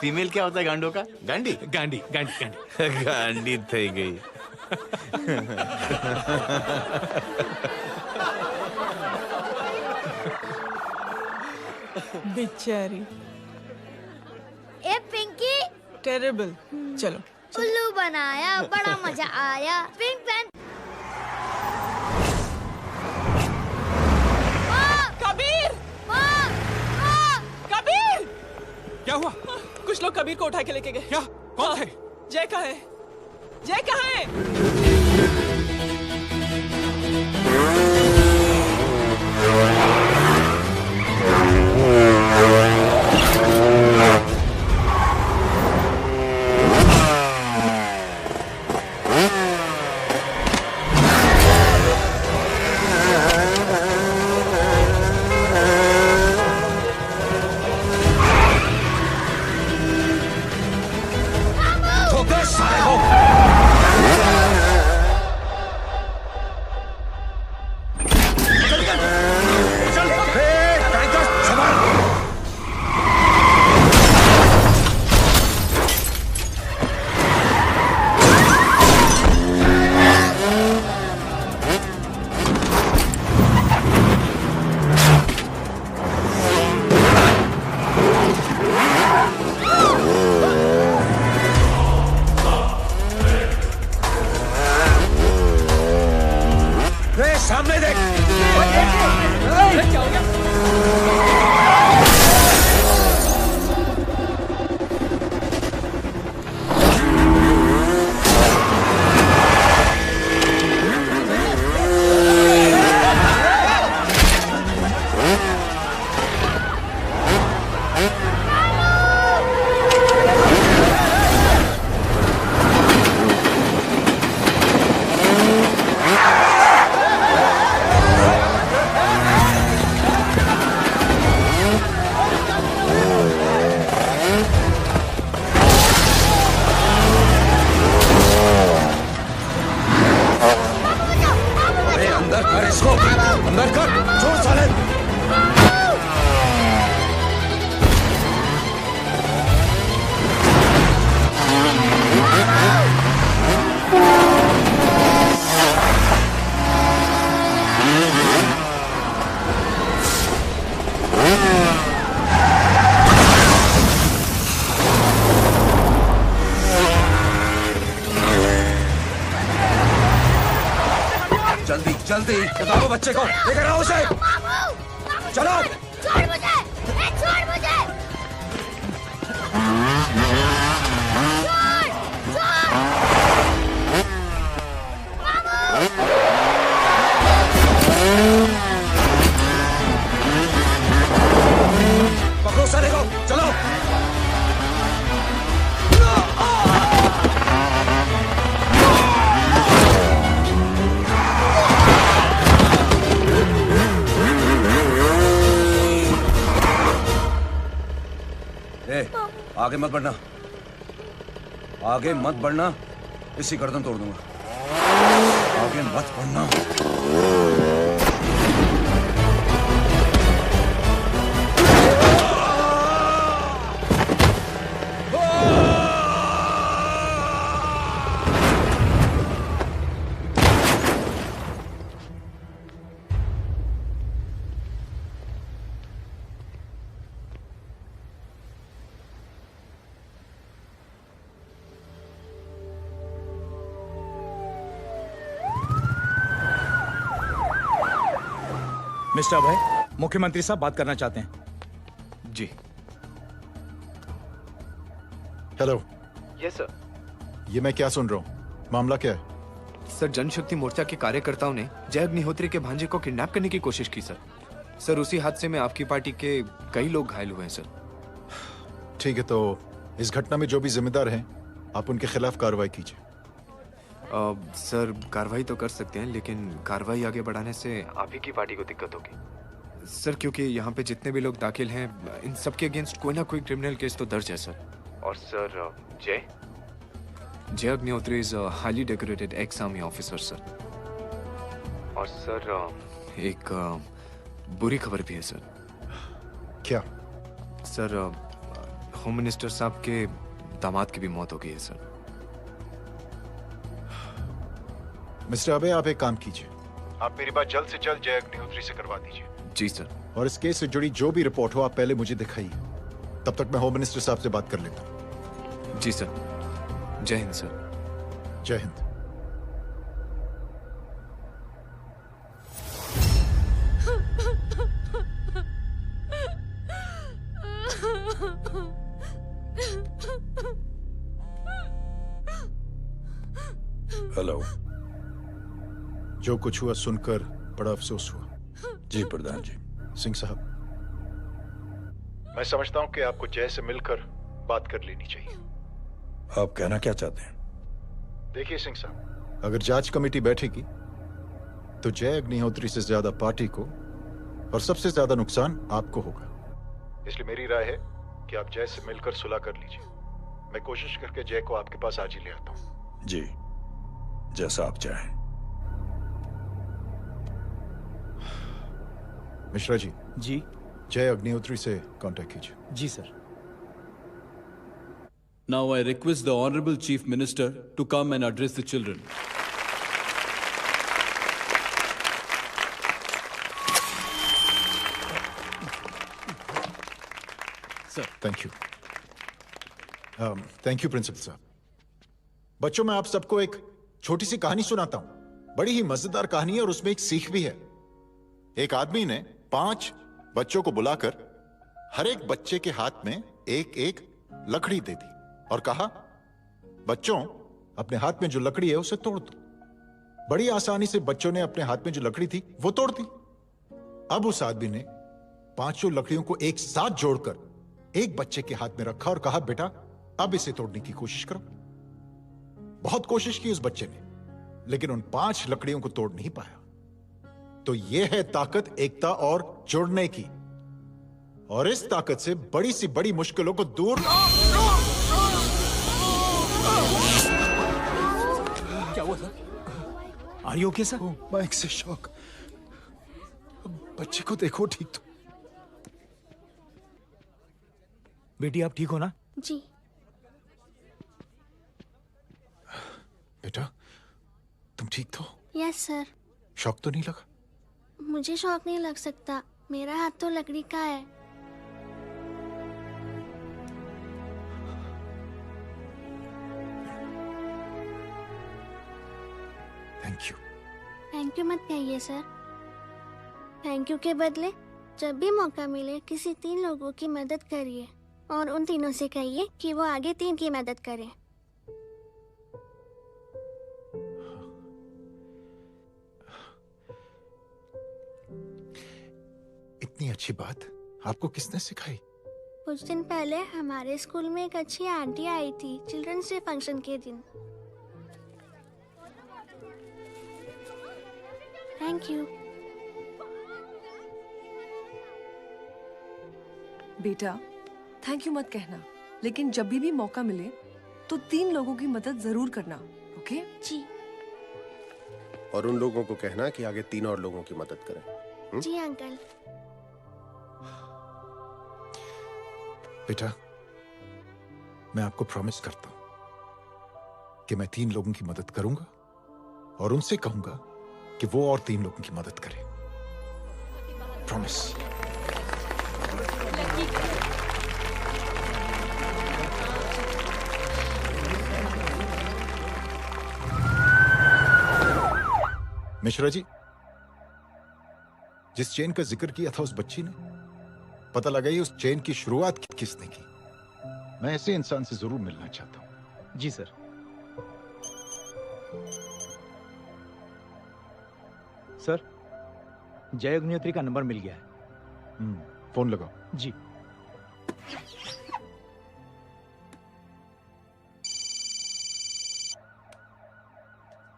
फीमेल क्या होता है गांडो का? गांडी गांडी गांडी गांडी गांडी थी गई। बेचारी। ए पिंकी, टेरिबल। चलो उल्लू बनाया, बड़ा मजा आया। Pink pan. कबीर! कबीर! क्या हुआ? कुछ लोग कबीर को उठा के लेके गए। क्या? कौन थे? जय कहाँ है? जय कहाँ है? ठोकर साले को। जल्दी बताओ बच्चे को लेकर आओ उसे। चलो छोड़ मुझे, छोड़ मुझे। पकड़ो साले को, चलो। आगे मत बढ़ना, आगे मत बढ़ना, इसी गर्दन तोड़ दूंगा। आगे मत बढ़ना। मिस्टर अभय, मुख्यमंत्री साहब बात करना चाहते हैं। जी। हेलो। Yes sir. ये मैं क्या सुन रहा हूँ? मामला क्या है? सर, जनशक्ति मोर्चा के कार्यकर्ताओं ने जय अग्निहोत्री के भांजे को किडनैप करने की कोशिश की सर। सर, उसी हादसे में आपकी पार्टी के कई लोग घायल हुए हैं सर। ठीक है, तो इस घटना में जो भी जिम्मेदार हैं, आप उनके खिलाफ कार्रवाई कीजिए। सर, कार्रवाई तो कर सकते हैं, लेकिन कार्रवाई आगे बढ़ाने से आप ही की पार्टी को दिक्कत होगी सर, क्योंकि यहाँ पे जितने भी लोग दाखिल हैं, इन सबके अगेंस्ट कोई ना कोई क्रिमिनल केस तो दर्ज है सर। और सर, जय Agnihotri is highly decorated ex army officer sir. और सर, एक बुरी खबर भी है सर। क्या? सर, होम मिनिस्टर साहब के दामाद की भी मौत हो गई है सर। मिस्टर अबे, आप एक काम कीजिए, आप मेरी बात जल्द से जल्द जय अग्निहोत्री से करवा दीजिए। जी सर। और इस केस से जुड़ी जो भी रिपोर्ट हो, आप पहले मुझे दिखाइए। तब तक मैं होम मिनिस्टर साहब से बात कर लेता हूँ। जी सर। जय हिंद सर। जय हिंद। हेलो। जो कुछ हुआ सुनकर बड़ा अफसोस हुआ। जी प्रधान जी। सिंह साहब, मैं समझता हूं कि आपको जय से मिलकर बात कर लेनी चाहिए। आप कहना क्या चाहते हैं? देखिए सिंह साहब, अगर जांच कमेटी बैठेगी तो जय अग्निहोत्री से ज्यादा पार्टी को और सबसे ज्यादा नुकसान आपको होगा। इसलिए मेरी राय है कि आप जय से मिलकर सुलह कर लीजिए। मैं कोशिश करके जय को आपके पास आज ही ले आता हूं। जी, जैसा आप चाहें। मिश्रा जी। जी। जय अग्निहोत्री से कांटेक्ट कीजिए। जी sir. Now I request the Honorable Chief Minister to come and address the children. Sir. Thank you. Thank you, principal साहब। बच्चों, मैं आप सबको एक छोटी सी कहानी सुनाता हूं। बड़ी ही मजेदार कहानी है और उसमें एक सीख भी है। एक आदमी ने 5 बच्चों को बुलाकर हर एक बच्चे के हाथ में एक एक लकड़ी दे दी और कहा, बच्चों, अपने हाथ में जो लकड़ी है उसे तोड़ दो। बड़ी आसानी से बच्चों ने अपने हाथ में जो लकड़ी थी वो तोड़ दी। अब उस आदमी ने 5 लकड़ियों को एक साथ जोड़कर एक बच्चे के हाथ में रखा और कहा, बेटा, अब इसे तोड़ने की कोशिश करो। बहुत कोशिश की उस बच्चे ने, लेकिन उन 5 लकड़ियों को तोड़ नहीं पाया। तो यह है ताकत एकता और जुड़ने की। और इस ताकत से बड़ी सी बड़ी मुश्किलों को दूर। क्या हुआ सर? Are you okay sir? Mike से शॉक। बच्चे को देखो ठीक तो। बेटी, आप ठीक हो ना? जी। बेटा, तुम ठीक तो? Yes sir. शॉक तो नहीं लगा? मुझे शौक नहीं लग सकता, मेरा हाथ तो लकड़ी का है। Thank you. थैंक यू मत कहिए सर। थैंक यू के बदले जब भी मौका मिले किसी 3 लोगों की मदद करिए और उन तीनों से कहिए कि वो आगे 3 की मदद करें। इतनी अच्छी बात आपको किसने सिखाई? कुछ दिन पहले हमारे स्कूल में एक अच्छी आंटी आई थी चिल्ड्रंस डे फंक्शन के दिन। Thank you. बेटा थैंक यू मत कहना, लेकिन जब भी मौका मिले तो 3 लोगों की मदद जरूर करना। ओके जी। और उन लोगों को कहना कि आगे 3 और लोगों की मदद करें। जी अंकल। बेटा मैं आपको प्रॉमिस करता हूं कि मैं 3 लोगों की मदद करूंगा और उनसे कहूंगा कि वो और 3 लोगों की मदद करें। प्रॉमिस। मिश्रा जी, जिस चेन का जिक्र किया था उस बच्ची ने, पता लगा ही उस चेन की शुरुआत किसने की। मैं ऐसे इंसान से जरूर मिलना चाहता हूं। जी सर। सर जय अग्निहोत्री का नंबर मिल गया है। फोन लगाओ। जी।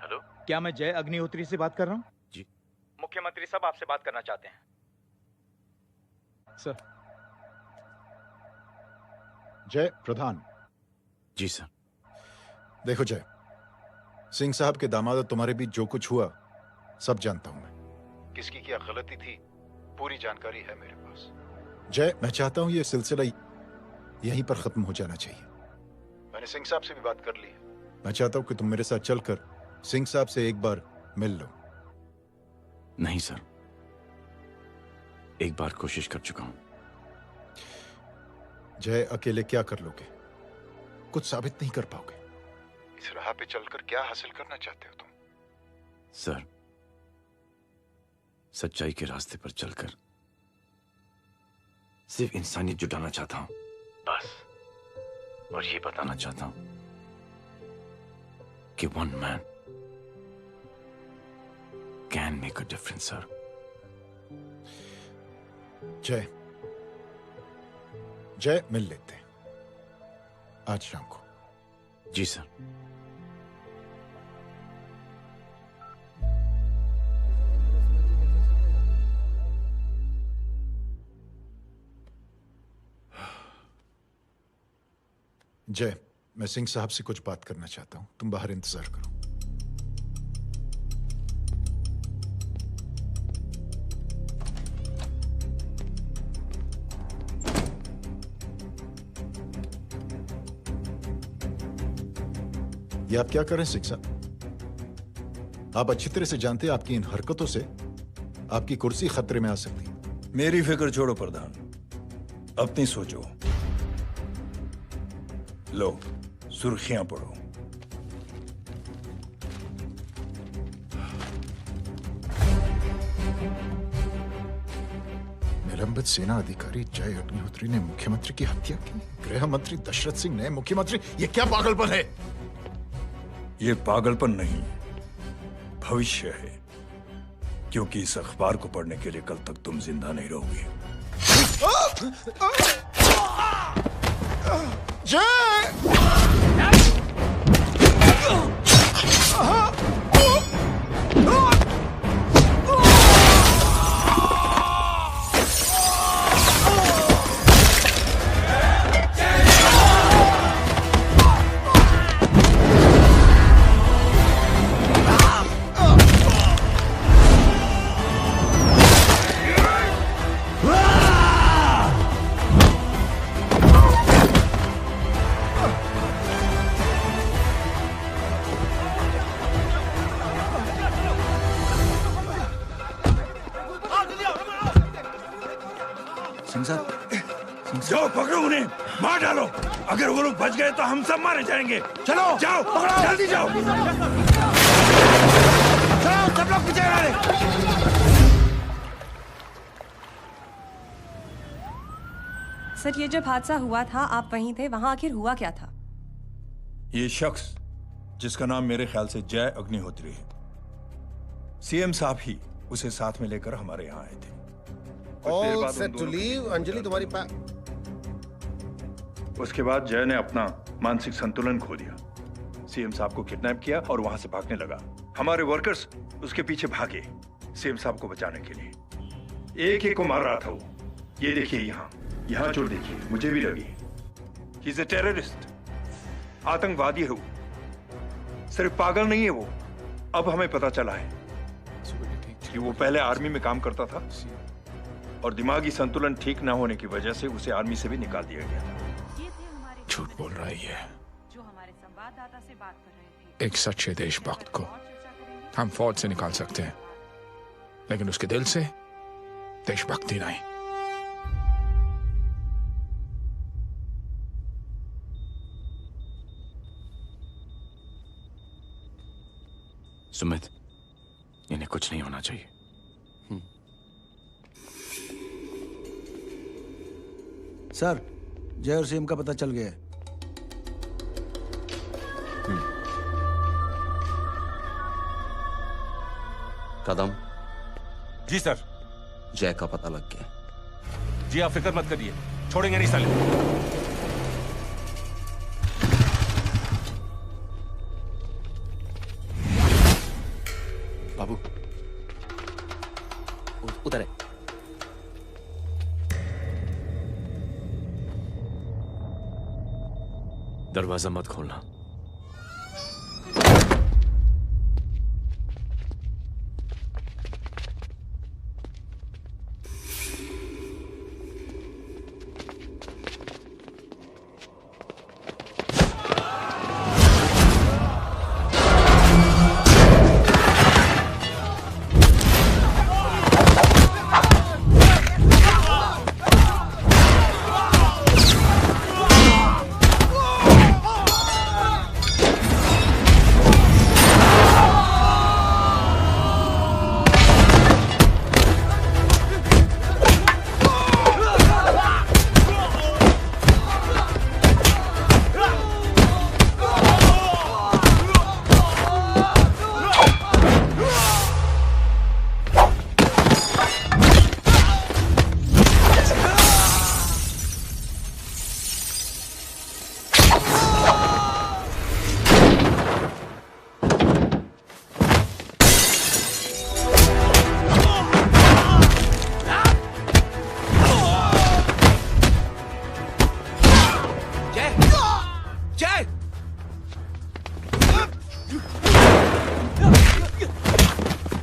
हेलो, क्या मैं जय अग्निहोत्री से बात कर रहा हूँ? जी। मुख्यमंत्री साहब आपसे बात करना चाहते हैं सर। जय प्रधान। जी सर। देखो जय, सिंह साहब के दामाद तुम्हारे बीच जो कुछ हुआ सब जानता हूं मैं। किसकी क्या गलती थी पूरी जानकारी है मेरे पास। जय मैं चाहता हूं ये सिलसिला यहीं पर खत्म हो जाना चाहिए। मैंने सिंह साहब से भी बात कर ली है। मैं चाहता हूं कि तुम मेरे साथ चलकर सिंह साहब से एक बार मिल लो। नहीं सर, एक बार कोशिश कर चुका हूं। जय अकेले क्या कर लोगे? कुछ साबित नहीं कर पाओगे। इस राह पे चलकर क्या हासिल करना चाहते हो तुम? सर, सच्चाई के रास्ते पर चलकर सिर्फ इंसानियत जुटाना चाहता हूं, बस। और ये बताना चाहता हूं कि one man can make a difference sir. जय जय मिल लेते हैं आज शाम को। जी सर। जय मैं सिंह साहब से कुछ बात करना चाहता हूं, तुम बाहर इंतजार करो। ये आप क्या कर रहे हैं सिंह साहब? आप अच्छी तरह से जानते हैं आपकी इन हरकतों से आपकी कुर्सी खतरे में आ सकती है। मेरी फिक्र छोड़ो प्रधान, अपनी सोचो। लो सुर्खियां पढ़ो। निलंबित सेना अधिकारी जय अग्निहोत्री ने मुख्यमंत्री की हत्या की। गृह मंत्री दशरथ सिंह ने मुख्यमंत्री, ये क्या पागलपन है? ये पागलपन नहीं, भविष्य है, क्योंकि इस अखबार को पढ़ने के लिए कल तक तुम जिंदा नहीं रहोगे। जाओ पकड़ो उन्हें, मार डालो। अगर वो लोग बच गए तो हम सब मारे जाएंगे। चलो जाओ, जल्दी जाओ। सब लोग पीछे आ रहे। सर, ये जब हादसा हुआ था आप वहीं थे, वहां आखिर हुआ क्या था? ये शख्स जिसका नाम मेरे ख्याल से जय अग्निहोत्री है, सीएम साहब ही उसे साथ में लेकर हमारे यहाँ आए थे। All set to leave. Anjali तुम्हारी उसके बाद जय ने अपना मानसिक संतुलन खो दिया, सीएम साहब को किडनैप किया और वहां से भागने लगा। हमारे वर्कर्स उसके पीछे भागे सीएम साहब को बचाने के लिए। एक एक को मार रहा था वो। ये देखिए यहाँ चोट देखिए, मुझे भी लगी। ही इज अ टेररिस्ट, आतंकवादी है वो, सिर्फ पागल नहीं है वो। अब हमें पता चला है कि वो पहले आर्मी में काम करता था और दिमागी संतुलन ठीक ना होने की वजह से उसे आर्मी से भी निकाल दिया गया था। झूठ बोल रहा है जो हमारे संवाददाता से बात कर रहे थे। एक सच्चे देशभक्त को हम फौज से निकाल सकते हैं, लेकिन उसके दिल से देशभक्ति नहीं। सुमित, इन्हें कुछ नहीं होना चाहिए। सर, जय और सीएम का पता चल गया है। कदम। जी सर। जय का पता लग गया। जी आप फिक्र मत करिए, छोड़ेंगे नहीं साले। बाबू उधर है। दरवाजा मत खोलना।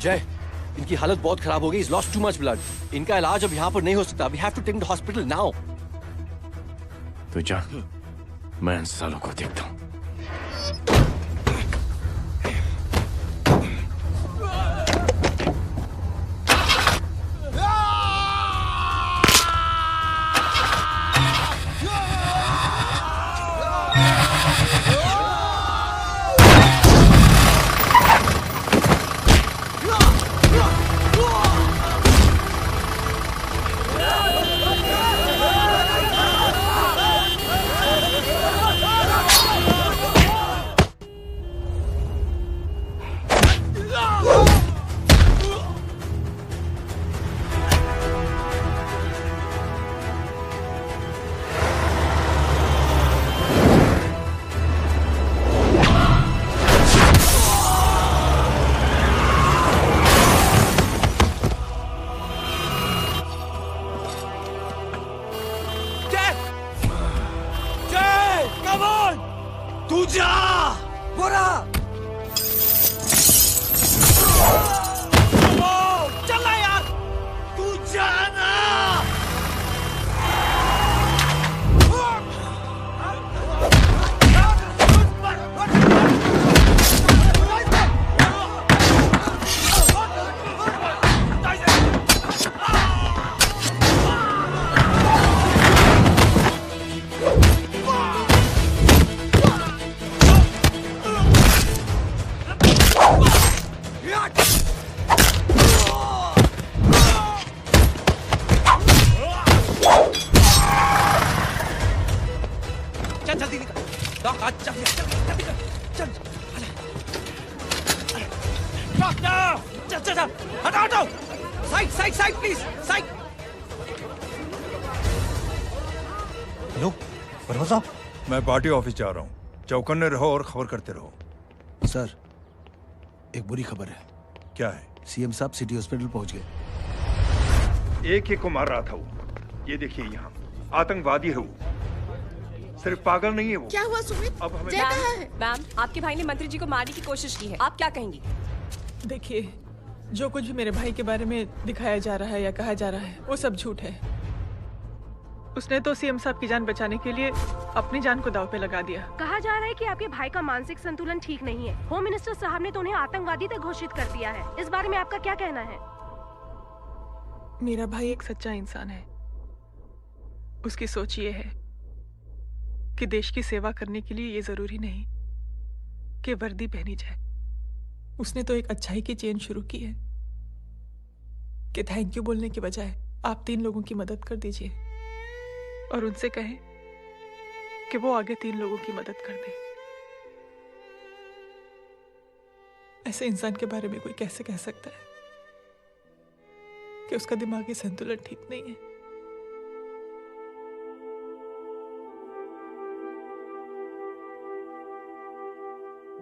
जय, इनकी हालत बहुत खराब हो गई। He's lost too much blood. इनका इलाज अब यहाँ पर नहीं हो सकता। We have to take him to hospital now. तो जा, मैं इन सालों को देखता हूँ। जल्दी निकल। डॉक आज चल चल। Doc now. चल हटाओ। Side please side. Hello Verma साहब, मैं पार्टी ऑफिस जा रहा हूँ। चौकन्ने रहो और खबर करते रहो। सर, एक बुरी खबर है। क्या है? सीएम साहब सिटी हॉस्पिटल पहुंच गए। एक को मार रहा था वो। ये देखिए यहाँ आतंकवादी है वो। सिर्फ पागल नहीं है वो। क्या हुआ सुमित? अब हमें मैम, आपके भाई ने मंत्री जी को मारने की कोशिश की है, आप क्या कहेंगी? देखिए, जो कुछ भी मेरे भाई के बारे में दिखाया जा रहा है या कहा जा रहा है वो सब झूठ है। उसने तो सीएम साहब की जान बचाने के लिए अपनी जान को दांव पे लगा दिया। कहा जा रहा है कि आपके भाई का मानसिक संतुलन ठीक नहीं है। होम मिनिस्टर साहब ने तो उन्हें आतंकवादी तक घोषित कर दिया है। इस बारे में आपका क्या कहना है? मेरा भाई एक सच्चा इंसान है। उसकी सोच ये है कि देश की सेवा करने के लिए ये जरूरी नहीं कि वर्दी पहनी जाए। उसने तो एक अच्छाई की चेन शुरू की है कि थैंक यू बोलने के बजाय आप 3 लोगों की मदद कर दीजिए और उनसे कहें कि वो आगे 3 लोगों की मदद कर दे। ऐसे इंसान के बारे में कोई कैसे कह सकता है कि उसका दिमागी संतुलन ठीक नहीं है?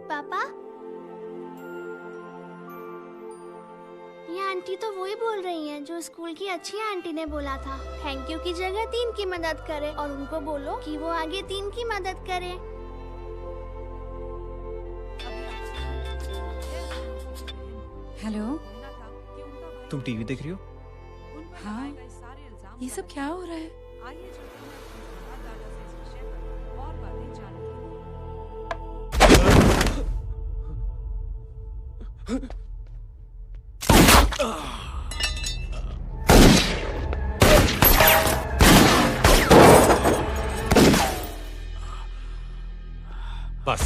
पापा, ये आंटी तो वही बोल रही हैं जो स्कूल की अच्छी आंटी ने बोला था, थैंक यू की जगह 3 की मदद करे और उनको बोलो कि वो आगे 3 की मदद करे। हेलो, तुम टीवी देख रही हो? हाँ, ये सब क्या हो रहा है? बस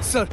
सर,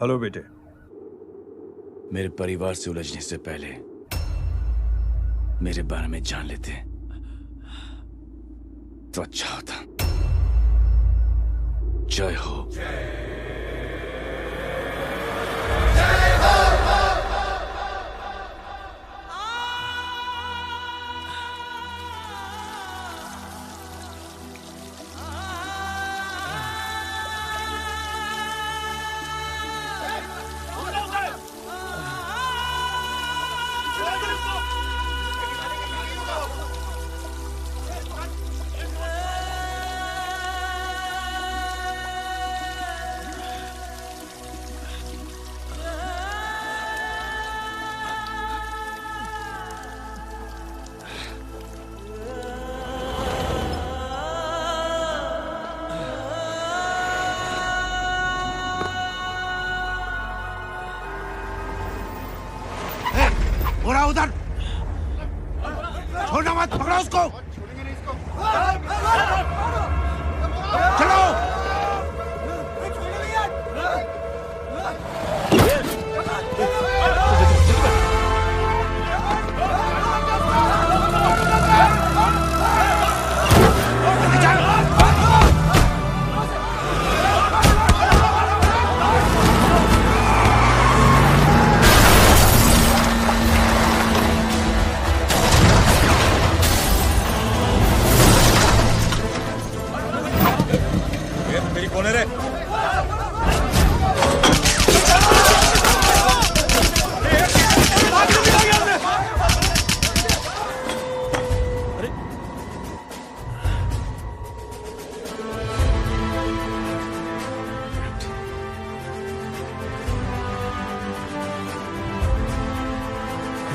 हेलो बेटे। मेरे परिवार से उलझने से पहले मेरे बारे में जान लेते तो अच्छा होता। जय हो। उधर छोड़ना मत, पकड़ो उसको। चलो।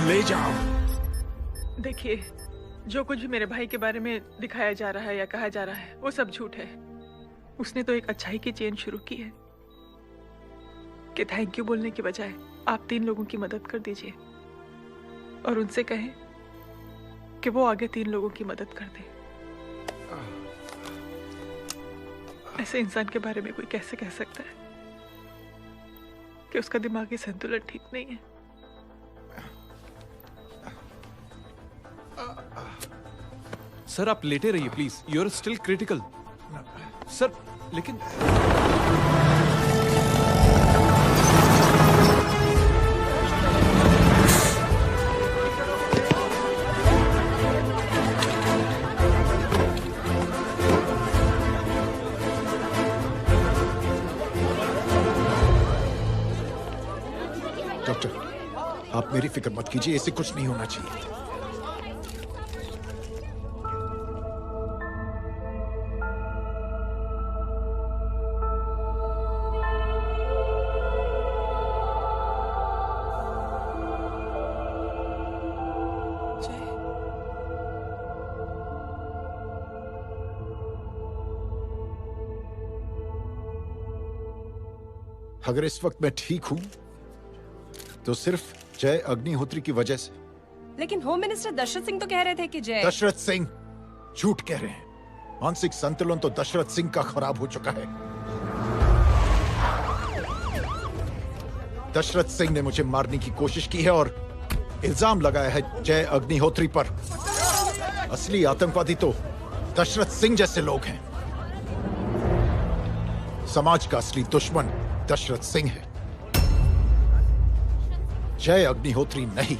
ले जाओ। देखिए, जो कुछ भी मेरे भाई के बारे में दिखाया जा रहा है या कहा जा रहा है वो सब झूठ है। उसने तो एक अच्छाई की चेन शुरू की है कि थैंक यू बोलने के बजाय आप 3 लोगों की मदद कर दीजिए और उनसे कहें कि वो आगे 3 लोगों की मदद कर दे। ऐसे इंसान के बारे में कोई कैसे कह सकता है कि उसका दिमागी संतुलन ठीक नहीं है? सर आप लेटे रहिए please, you are still critical. Sir लेकिन डॉक्टर, आप मेरी फिक्र मत कीजिए, ऐसे कुछ नहीं होना चाहिए। अगर इस वक्त मैं ठीक हूं तो सिर्फ जय अग्निहोत्री की वजह से। लेकिन होम मिनिस्टर दशरथ सिंह तो कह रहे थे कि जय। दशरथ सिंह झूठ कह रहे हैं। मानसिक संतुलन तो दशरथ सिंह का खराब हो चुका है। दशरथ सिंह ने मुझे मारने की कोशिश की है और इल्जाम लगाया है जय अग्निहोत्री पर। असली आतंकवादी तो दशरथ सिंह जैसे लोग हैं। समाज का असली दुश्मन दशरथ सिंह है, जय अग्निहोत्री नहीं।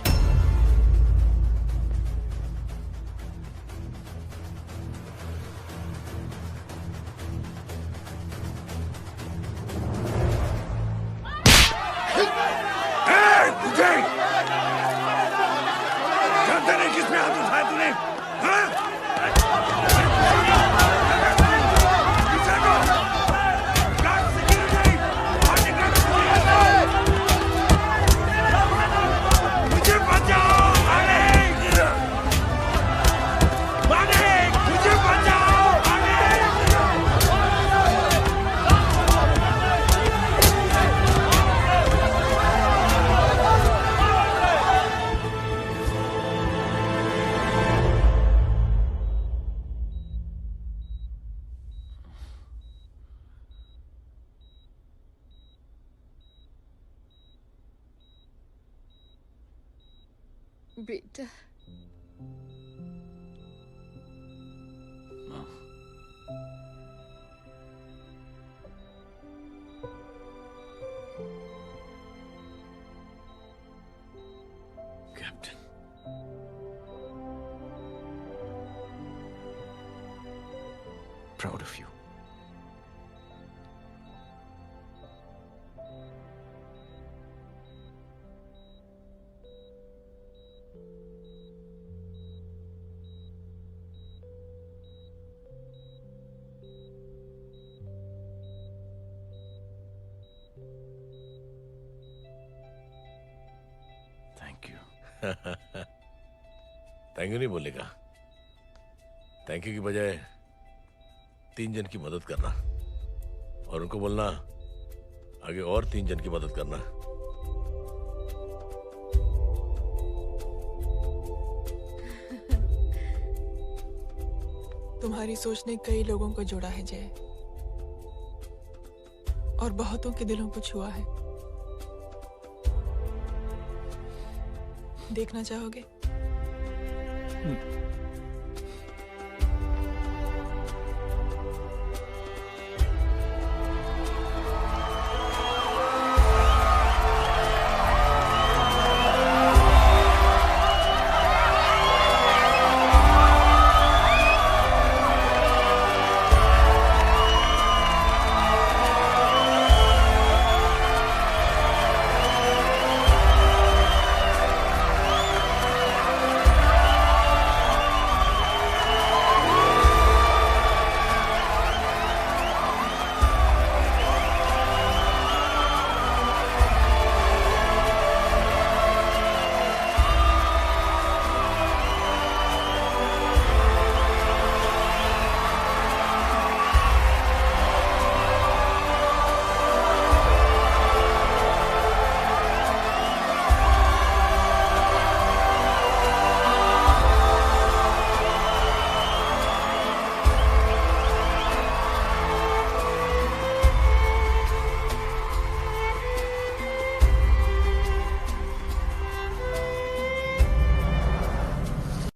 जानते नहीं किसमें हाथ उठाया तूने? मुझे बेटा captain, proud of you. Thank you. Thank you नहीं बोलेगा, थैंक यू की बजाय 3 जन की मदद करना और उनको बोलना आगे और 3 जन की मदद करना। तुम्हारी सोच ने कई लोगों को जोड़ा है जय, और बहुतों के दिलों को छुआ है। देखना चाहोगे?